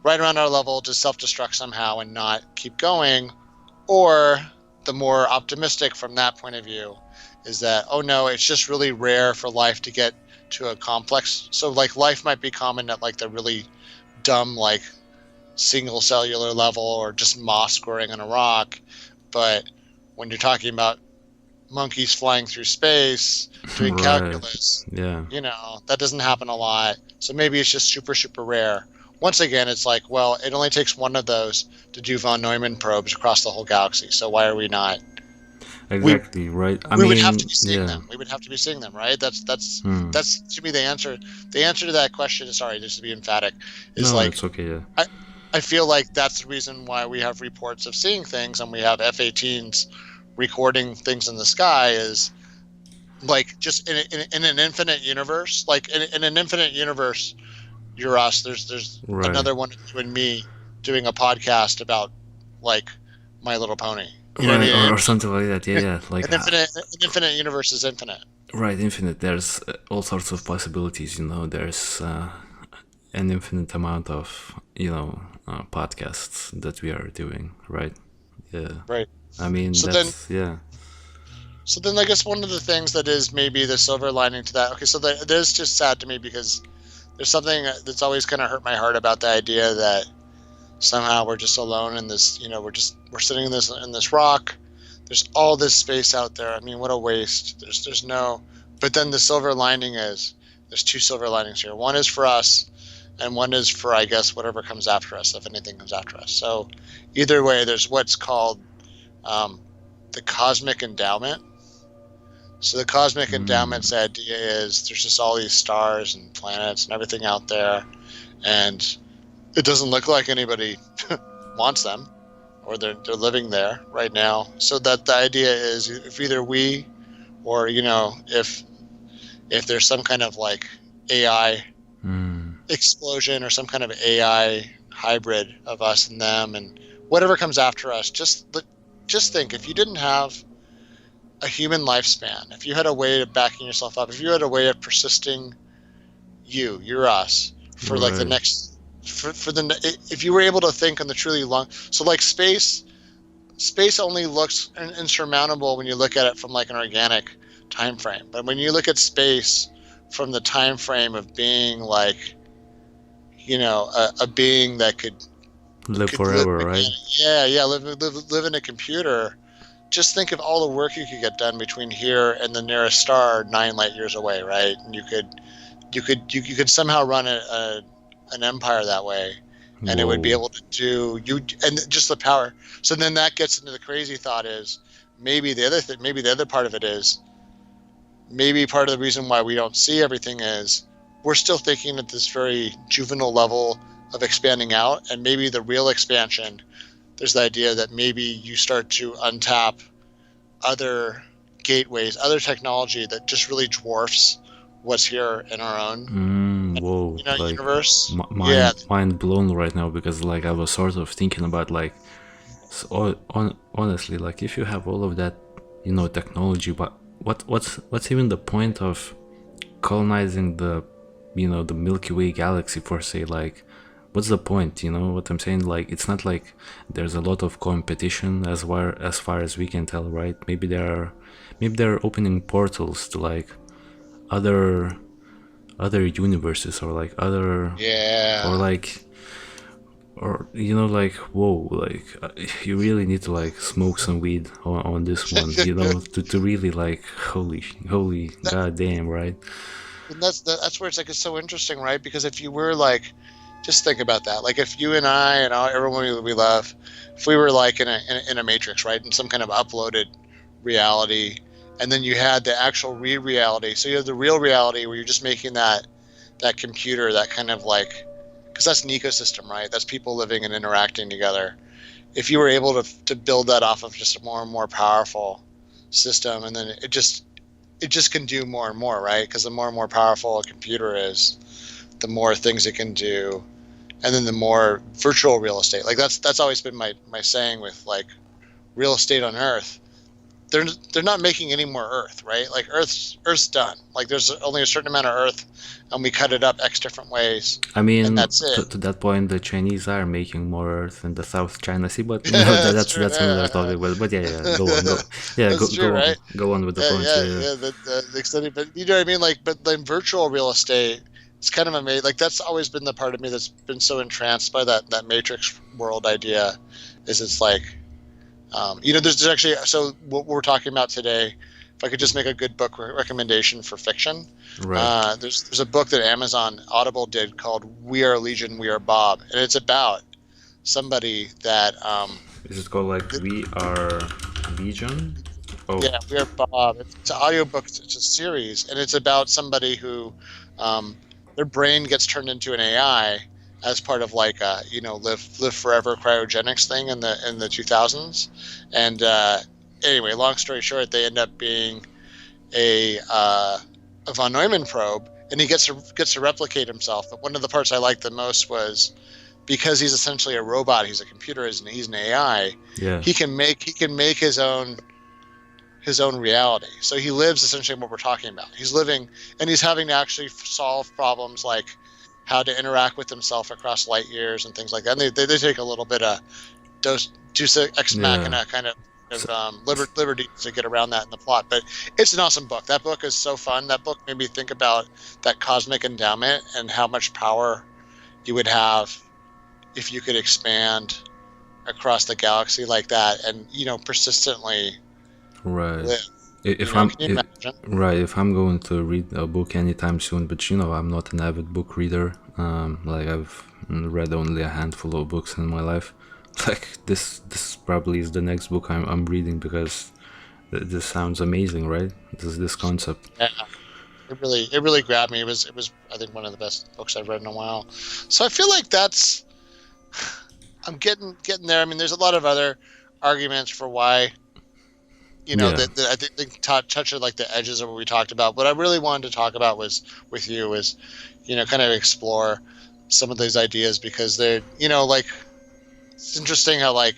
right around our level to self-destruct somehow and not keep going. Or the more optimistic from that point of view is that, oh no, it's just really rare for life to get to a complex. So like life might be common at like the really dumb, like single cellular level or just moss growing on a rock. But when you're talking about monkeys flying through space, doing Right. calculus, Yeah. that doesn't happen a lot. So maybe it's just super, super rare. Once again, it's like, well, it only takes one of those to do von Neumann probes across the whole galaxy. So why are we not? Exactly. Right. I We mean, would have to be seeing yeah. them. We would have to be seeing them, right? That's to me the answer. The answer to that question, sorry, just to be emphatic, is No, like it's okay. Yeah. I feel like that's the reason why we have reports of seeing things and we have F-18s recording things in the sky is like just in an infinite universe, like in an infinite universe, you're us. There's Right. another one of you and me doing a podcast about like My Little Pony. You know Right. what I mean? Or something like that. Yeah. Yeah. Like An infinite universe is infinite. right. Infinite. There's all sorts of possibilities. There's an infinite amount of podcasts that we are doing. Right. Yeah. Right. I mean, So yeah. So then I guess one of the things that is maybe the silver lining to that, okay, so that is just sad to me because there's something that's always kind of hurt my heart about the idea that somehow we're just alone in this, we're sitting in this rock. There's all this space out there. I mean, what a waste. There's no, but then the silver lining is there's two silver linings here. One is for us and one is for, I guess, whatever comes after us, if anything comes after us. So either way, there's what's called the cosmic endowment. So the cosmic endowment's idea is there's just all these stars and planets and everything out there, and it doesn't look like anybody wants them, or they're living there right now. So that the idea is if either we, or if there's some kind of like AI explosion or some kind of AI hybrid of us and them, and whatever comes after us, just think if you didn't have a human lifespan, if you had a way of backing yourself up, if you had a way of persisting you're us for like the next if you were able to think on the truly long, so like space only looks insurmountable when you look at it from like an organic time frame, but when you look at space from the time frame of being like a being that could live forever, right? Live in a computer. Just think of all the work you could get done between here and the nearest star 9 light years away, right? And you could somehow run an empire that way, and It would be able to do and just the power. So then that gets into the crazy thought is maybe the other part of it is maybe part of the reason why we don't see everything is we're still thinking at this very juvenile level of expanding out, and maybe the real expansion, there's the idea that maybe you start to untap other gateways, other technology that just really dwarfs what's here in our own universe. Mind blown right now, because like I was sort of thinking about like honestly, like if you have all of that technology, but what's even the point of colonizing the the Milky Way galaxy per se? Like what's the point? You know what I'm saying? Like it's not like there's a lot of competition as far as we can tell, right? Maybe they're opening portals to like other universes, or like other or like whoa, like you really need to like smoke some weed on this one, to really like holy goddamn, right? And that's where it's so interesting, right? Because if you were like, just think about that. Like if you and I and everyone we love, if we were like in a matrix, right, in some kind of uploaded reality, and then you had the actual reality. So you have the real reality where you're just making that computer, that kind of like, because that's an ecosystem, right? That's people living and interacting together. If you were able to build that off of just a more and more powerful system, and then it just it just can do more and more, right? Because the more and more powerful a computer is, the more things it can do, and then the more virtual real estate. Like that's always been my saying with like real estate on Earth. They're not making any more Earth, right? Like Earth's done. Like there's only a certain amount of Earth, and we cut it up X different ways, I and mean, that's it. to that point, the Chinese are making more Earth in the South China Sea, but That's that's true. that's another topic. But yeah, yeah, go on, yeah, That's true, right? go on with the Yeah, points. yeah, Yeah, yeah. yeah. The extended, but you know what I mean. Like, but then virtual real estate, it's kind of amazing. Like that's always been the part of me that's been so entranced by that matrix world idea. Is it's like, there's actually so what we're talking about today. If I could just make a good book recommendation for fiction, Right. there's a book that Amazon Audible did called "We Are Legion, We Are Bob," and it's about somebody that Is it called like We Are Legion? Oh, yeah, We Are Bob. It's an audiobook. It's a series, and it's about somebody who their brain gets turned into an AI as part of like a live forever cryogenics thing in the 2000s. And anyway, long story short, they end up being a von Neumann probe, and he gets to replicate himself. But one of the parts I liked the most was because he's essentially a robot, he's a computer, he's an AI. yeah. He can make his own reality. So he lives essentially what we're talking about. He's living, and he's having to actually solve problems like how to interact with himself across light years and things like that. And they take a little bit of Deus ex machina kind of liberty to get around that in the plot. But it's an awesome book. That book is so fun. That book made me think about that cosmic endowment and how much power you would have if you could expand across the galaxy like that and persistently Right. live. If Can I'm you imagine? right, if I'm going to read a book anytime soon, but I'm not an avid book reader. Like I've read only a handful of books in my life. Like this probably is the next book I'm reading because this sounds amazing, right? This concept. Yeah, it really grabbed me. It was I think one of the best books I've read in a while. So I feel like I'm getting there. I mean, there's a lot of other arguments for why Yeah. that I think they touch on like the edges of what we talked about. What I really wanted to talk about was with you was kind of explore some of those ideas because they're like it's interesting how like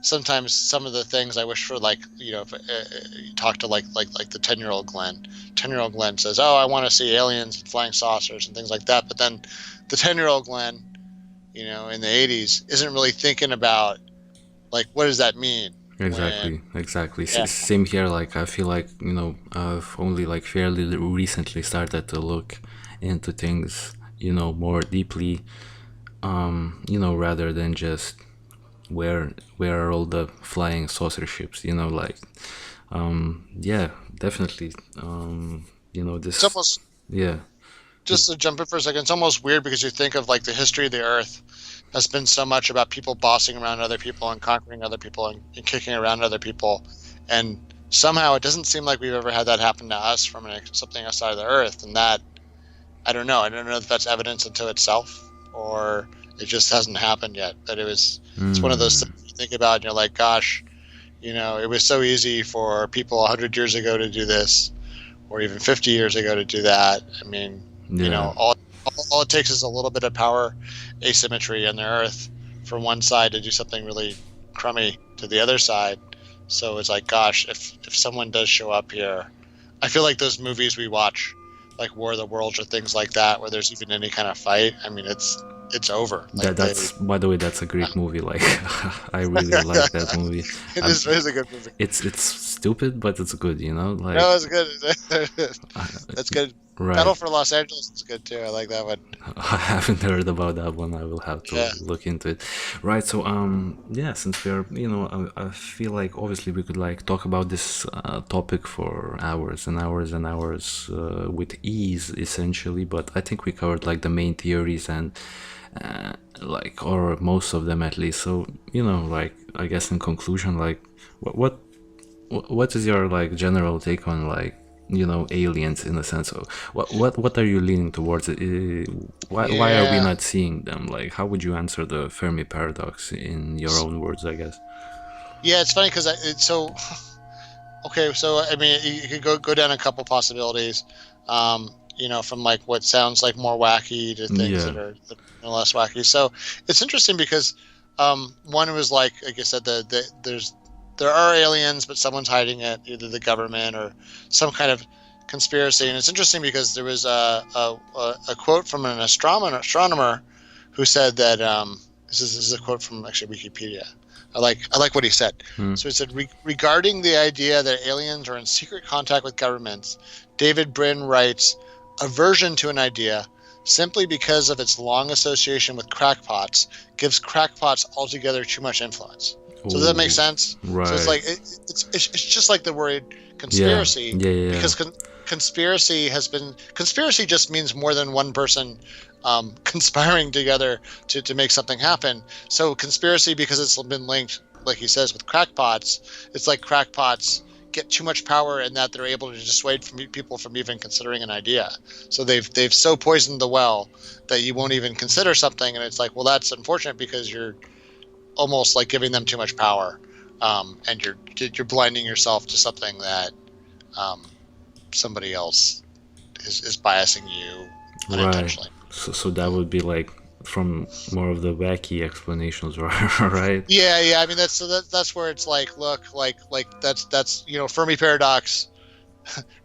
sometimes some of the things I wish for like if you talk to like the 10-year-old Glenn. 10-year-old Glenn says, oh, I want to see aliens and flying saucers and things like that, but then the 10-year-old Glenn in the 80s isn't really thinking about like what does that mean. Exactly, exactly. Yeah. Same here. Like I feel like I've only like fairly recently started to look into things more deeply. Rather than just where are all the flying saucer ships? Like yeah, definitely. It's This almost yeah, just to jump in for a second. It's almost weird because you think of like the history of the Earth has been so much about people bossing around other people and conquering other people and kicking around other people, and somehow it doesn't seem like we've ever had that happen to us from something outside of the Earth. And that I don't know if that's evidence unto itself or it just hasn't happened yet. But it's one of those things you think about and you're like, gosh, it was so easy for people 100 years ago to do this, or even 50 years ago to do that. I mean, yeah. all it takes is a little bit of power asymmetry on the Earth from one side to do something really crummy to the other side. So it's like, gosh, if someone does show up here, I feel like those movies we watch, like War of the Worlds or things like that, where there's even any kind of fight. I mean, it's over. Like That's by the way, that's a great movie. Like I really like that movie. it is a good movie. It's stupid, but it's good. Like No, it's good. That's good. right. Battle for Los Angeles is good too. I like that one. I haven't heard about that one. I will have to Yeah. look into it. Right. So yeah, since we're I feel like obviously we could like talk about this topic for hours and hours and hours with ease essentially, but I think we covered like the main theories and like or most of them at least. So like I guess in conclusion, like what is your like general take on like aliens in a sense of what are you leaning towards? Why are we Yeah. not seeing them? Like how would you answer the Fermi paradox in your own words, I guess? Yeah, it's funny because it's so okay, so I mean, you could go down a couple possibilities. From like what sounds like more wacky to things Yeah. that are less wacky. So it's interesting because one was like I said, there are aliens, but someone's hiding it, either the government or some kind of conspiracy. And it's interesting because there was a quote from an astronomer who said that this is a quote from actually Wikipedia. I like what he said. Hmm. So he said, regarding the idea that aliens are in secret contact with governments, David Brin writes, aversion to an idea simply because of its long association with crackpots gives crackpots altogether too much influence. So does that make Oh, sense? So it's right. like it's just like the word Yeah. conspiracy, Yeah. Yeah. Yeah. because conspiracy just means more than one person conspiring together to make something happen. So conspiracy, because it's been linked, like he says, with crackpots, it's like crackpots get too much power in that they're able to dissuade people from even considering an idea. So they've so poisoned the well that you won't even consider something, and it's like, well, that's unfortunate because you're almost like giving them too much power, and you're blinding yourself to something that um, somebody else is biasing you Right. unintentionally. So that would be like from more of the wacky explanations, right? Yeah. I mean, that's where it's like, look, that's Fermi paradox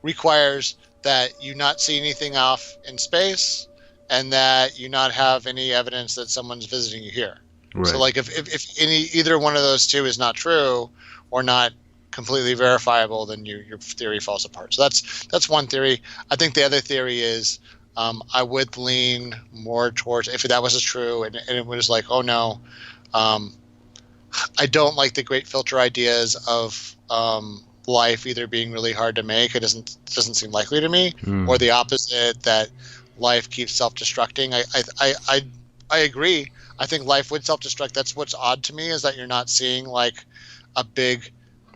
requires that you not see anything off in space, and that you not have any evidence that someone's visiting you here. So, Right. like, if either one of those two is not true or not completely verifiable, then your theory falls apart. So that's one theory. I think the other theory is, I would lean more towards, if that was true, and it was like, oh no, um, I don't like the great filter ideas of life either being really hard to make. It doesn't seem likely to me, or Hmm. the opposite, that life keeps self-destructing. I agree. I think life would self-destruct. That's what's odd to me, is that you're not seeing like a big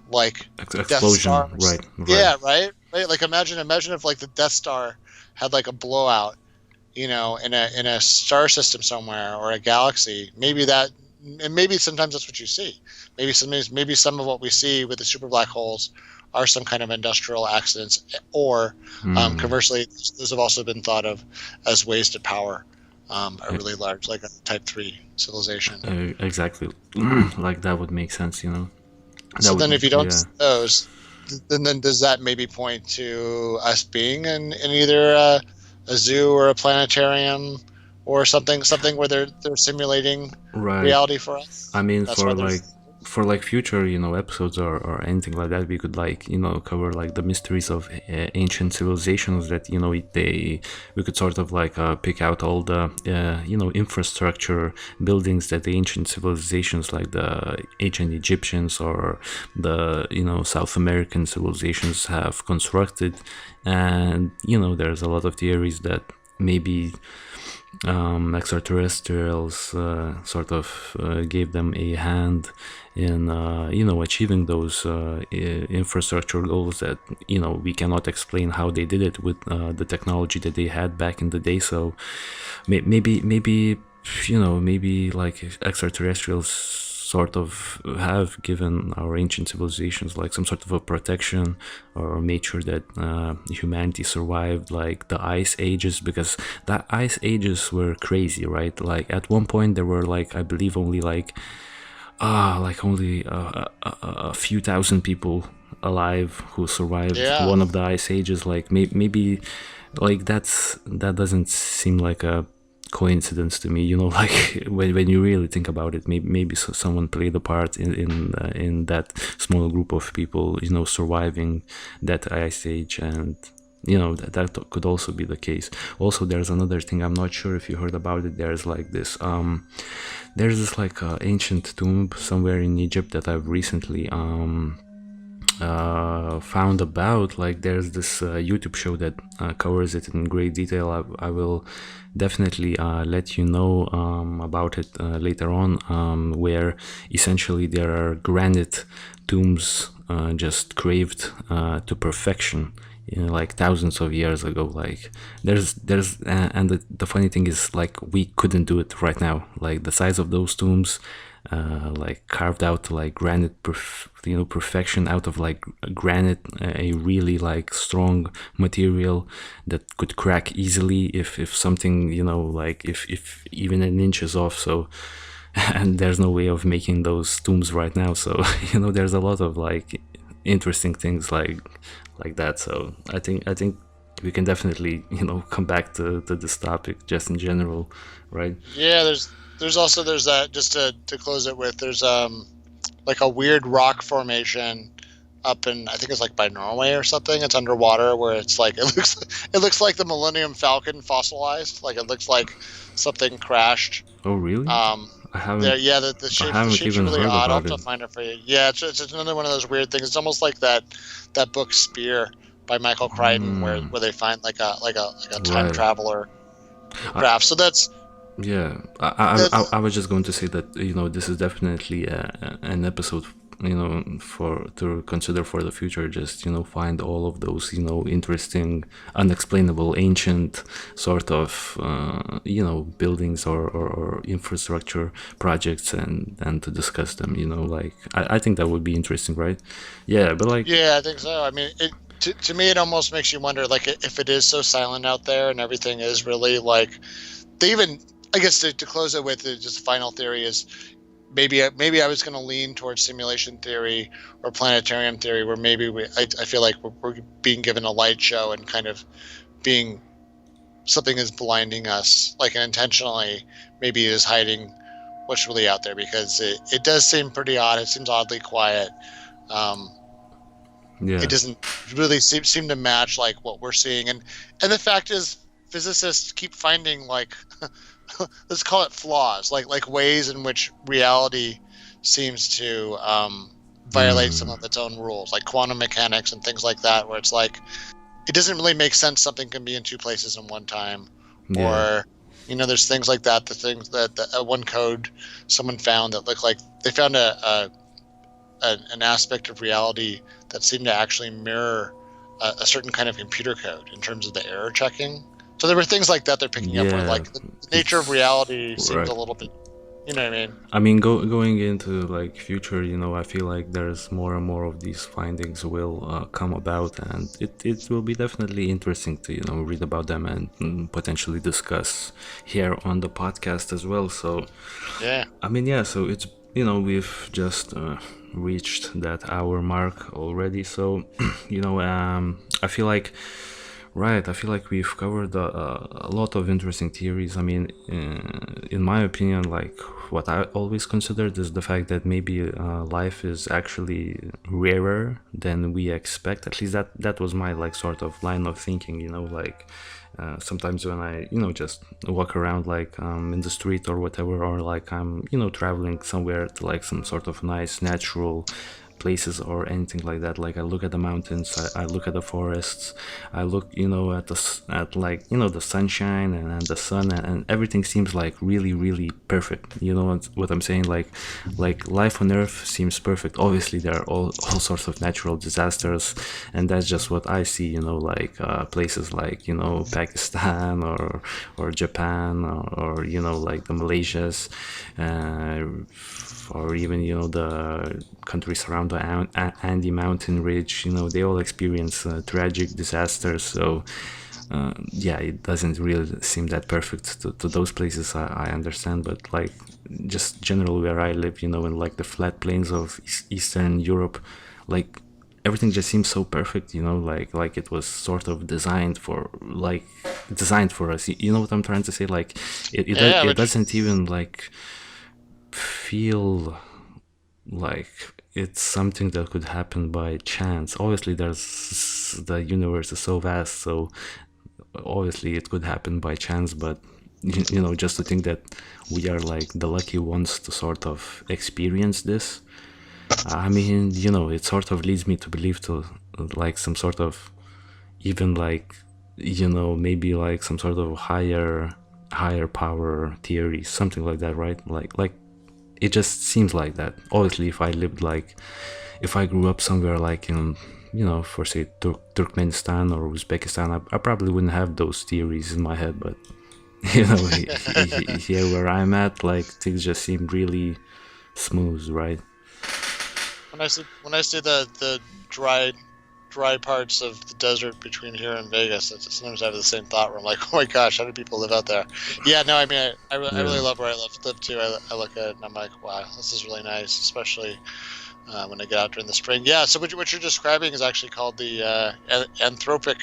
like Death Explosion. Star. Right. Right. Yeah, right. Like imagine if like the Death Star had like a blowout, in a star system somewhere or a galaxy. Maybe sometimes that's what you see. Maybe some of what we see with the super black holes are some kind of industrial accidents, or Hmm. conversely, those have also been thought of as ways to power a really large, like a Type 3 civilization. Exactly. Like that would make sense, That So then, would, if you don't yeah. see those, then does that maybe point to us being in either a zoo or a planetarium or something where they're simulating Right. reality for us? I mean, That's why there's. for like future, episodes or anything like that, we could like cover like the mysteries of ancient civilizations that we could sort of like pick out all the infrastructure buildings that the ancient civilizations like the ancient Egyptians or the South American civilizations have constructed, and there's a lot of theories that maybe extraterrestrials sort of gave them a hand in achieving those infrastructure goals that we cannot explain how they did it with the technology that they had back in the day. So maybe maybe like extraterrestrials sort of have given our ancient civilizations like some sort of a protection, or made sure that humanity survived like the ice ages, because the ice ages were crazy, right? Like at one point there were like, I believe, only like only a few thousand people alive who survived Yeah. one of the ice ages. Like maybe like that doesn't seem like a coincidence to me, like when you really think about it, maybe someone played a part in that small group of people surviving that ice age, and that could also be the case. Also, there's another thing, I'm not sure if you heard about it. There's this like ancient tomb somewhere in Egypt that I've recently found about. Like there's this YouTube show that covers it in great detail. I will definitely let you know about it later on, where essentially there are granite tombs just carved to perfection like thousands of years ago. Like there's and the funny thing is, like, we couldn't do it right now. Like the size of those tombs, like carved out like granite, perfection out of like granite, a really like strong material that could crack easily if something, like if even an inch is off. So and there's no way of making those tombs right now. So there's a lot of like interesting things like that. So I think we can definitely come back to this topic just in general, right? Yeah, there's that, just to close it with, there's like a weird rock formation up in, I think it's like by Norway or something. It's underwater, where it's like it looks like the Millennium Falcon fossilized. Like it looks like something crashed. Oh, really? Um, I there, haven't yeah, the I the haven't shapes are even really heard odd. I'll about have it. to find it for you. Yeah, it's another one of those weird things. It's almost like that book Spear by Michael Crichton, where they find like a time Right. traveler I, craft. So yeah, that's I was just going to say that this is definitely an episode, for to consider for the future. Just find all of those interesting, unexplainable, ancient sort of buildings or infrastructure projects, and to discuss them. Like I think that would be interesting, right? Yeah, but like Yeah, I think so. I mean, to me, it almost makes you wonder, like, if it is so silent out there and everything is really like, they even, I guess, to close it with, just the final theory is, maybe I was going to lean towards simulation theory or planetarium theory, where maybe I feel like we're being given a light show, and kind of being, something is blinding us, like, and intentionally maybe it is hiding what's really out there, because it does seem pretty odd. It seems oddly quiet. Um, it yeah, doesn't really seem to match like what we're seeing, and the fact is, physicists keep finding, like, let's call it flaws, like ways in which reality seems to violate some of its own rules, like quantum mechanics and things like that, where it's like, it doesn't really make sense something can be in two places in one time. yeah, Or, there's things like that, the things that one code someone found that looked like they found an aspect of reality that seemed to actually mirror a certain kind of computer code in terms of the error checking. So there were things like that they're picking up, where yeah. like the nature of It's reality seems right. a little bit, you know what I mean? I mean, going into like future, I feel like there's more and more of these findings will come about, and it will be definitely interesting to read about them and potentially discuss here on the podcast as well. So, Yeah. I mean, yeah. So it's we've just reached that hour mark already. So, I feel like. Right, I feel like we've covered a lot of interesting theories. I mean, in my opinion, like what I always considered is the fact that maybe life is actually rarer than we expect. At least that was my like sort of line of thinking. Like sometimes when I just walk around like in the street or whatever, or like I'm traveling somewhere to like some sort of nice natural places or anything like that. Like I look at the mountains, I look at the forests, I look at at like the sunshine and the sun, and everything seems like really really perfect. You know what I'm saying? Like life on earth seems perfect. Obviously there are all sorts of natural disasters, and that's just what I see. Like places like Pakistan or Japan, or like the Malaysias, or even the countries around the Andy mountain ridge. They all experience tragic disasters. So yeah, it doesn't really seem that perfect to those places. I understand, but like just general where I live, in like the flat plains of Eastern Europe, like everything just seems so perfect. Like it was sort of designed for us. You know what I'm trying to say? Like Yeah, it which, doesn't even like feel like it's something that could happen by chance. Obviously the universe is so vast, so obviously it could happen by chance, but just to think that we are like the lucky ones to sort of experience this, I mean, it sort of leads me to believe to like some sort of, even like maybe like some sort of higher power theory, something like that, right? Like it just seems like that. Obviously, if I grew up somewhere like in for say Turkmenistan or Uzbekistan, I probably wouldn't have those theories in my head. But here where I'm at, like things just seem really smooth, right? When I see the dry parts of the desert between here and Vegas, sometimes I have the same thought where I'm like, oh my gosh, how do people live out there? Yeah, no, I mean, I really love where I live too. I look at it and I'm like, wow, this is really nice, especially when I get out during the spring. Yeah, so what you're describing is actually called the anthropic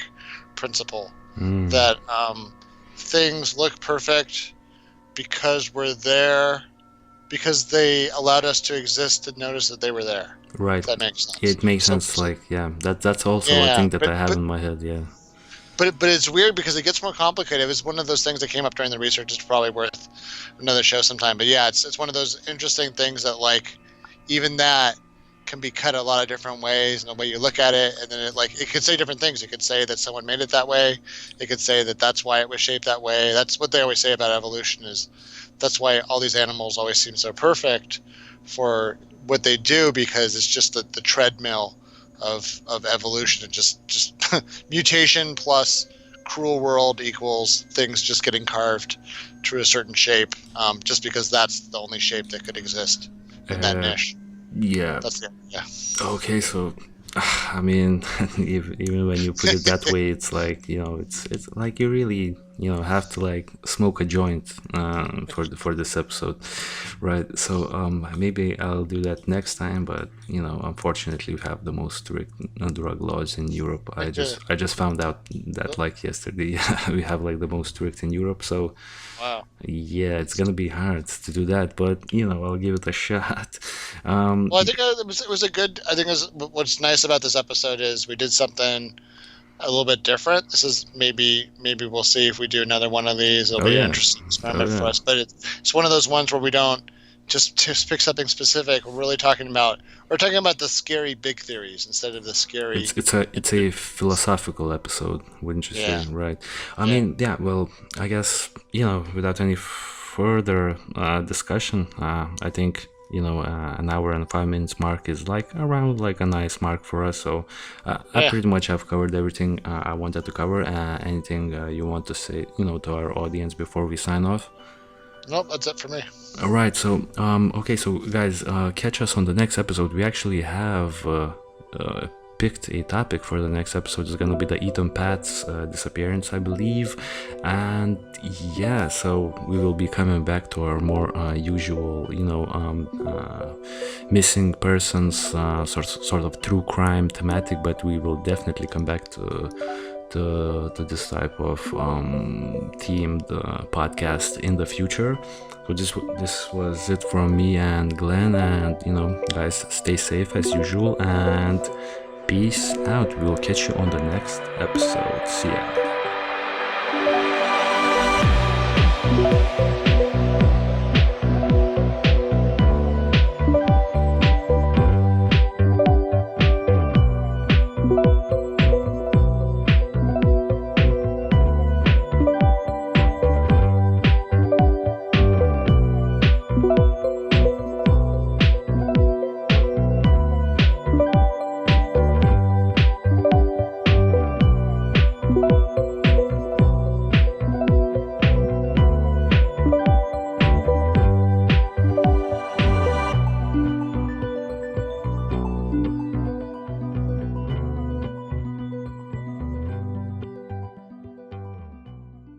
principle, that things look perfect because we're there, because they allowed us to exist and notice that they were there. Right. If that makes sense. Yeah, it makes sense. Like, yeah, that's also a thing that I have in my head. Yeah. But it's weird because it gets more complicated. It was one of those things that came up during the research. It's probably worth another show sometime. But yeah, it's one of those interesting things that, like, even that can be cut a lot of different ways, and the way you look at it, and then it could say different things. It could say that someone made it that way. It could say that that's why it was shaped that way. That's what they always say about evolution, is that's why all these animals always seem so perfect for what they do, because it's just the treadmill of evolution, and just mutation plus cruel world equals things just getting carved to a certain shape, just because that's the only shape that could exist in that niche. Yeah. Okay, so I mean, even when you put it that way, it's like, it's like you really have to like smoke a joint for this episode, right? So maybe I'll do that next time. But unfortunately, we have the most strict drug laws in Europe. I just found out that like yesterday. We have like the most strict in Europe. So wow. Yeah, it's gonna be hard to do that, but I'll give it a shot. Well, I think it was a good. I think what's nice about this episode is we did something a little bit different. This is maybe we'll see if we do another one of these. It'll be an interesting experiment for us. But it's one of those ones where we don't just pick something specific. We're really talking about the scary big theories instead of the scary. It's a philosophical episode, wouldn't you say? Right. I mean, yeah. Well, I guess without any further discussion, I think an hour and 5 minutes mark is like around like a nice mark for us. So I pretty much have covered everything I wanted to cover. Anything you want to say to our audience before we sign off? Nope, that's it for me. All right, so okay, so guys, catch us on the next episode. We actually have picked a topic for the next episode. It's gonna be the Ethan Pat's disappearance, I believe, and yeah, so we will be coming back to our more usual, missing persons, sort of true crime thematic, but we will definitely come back to this type of themed podcast in the future. So this was it from me and Glenn, and guys, stay safe as usual, and peace out. We'll catch you on the next episode. See ya.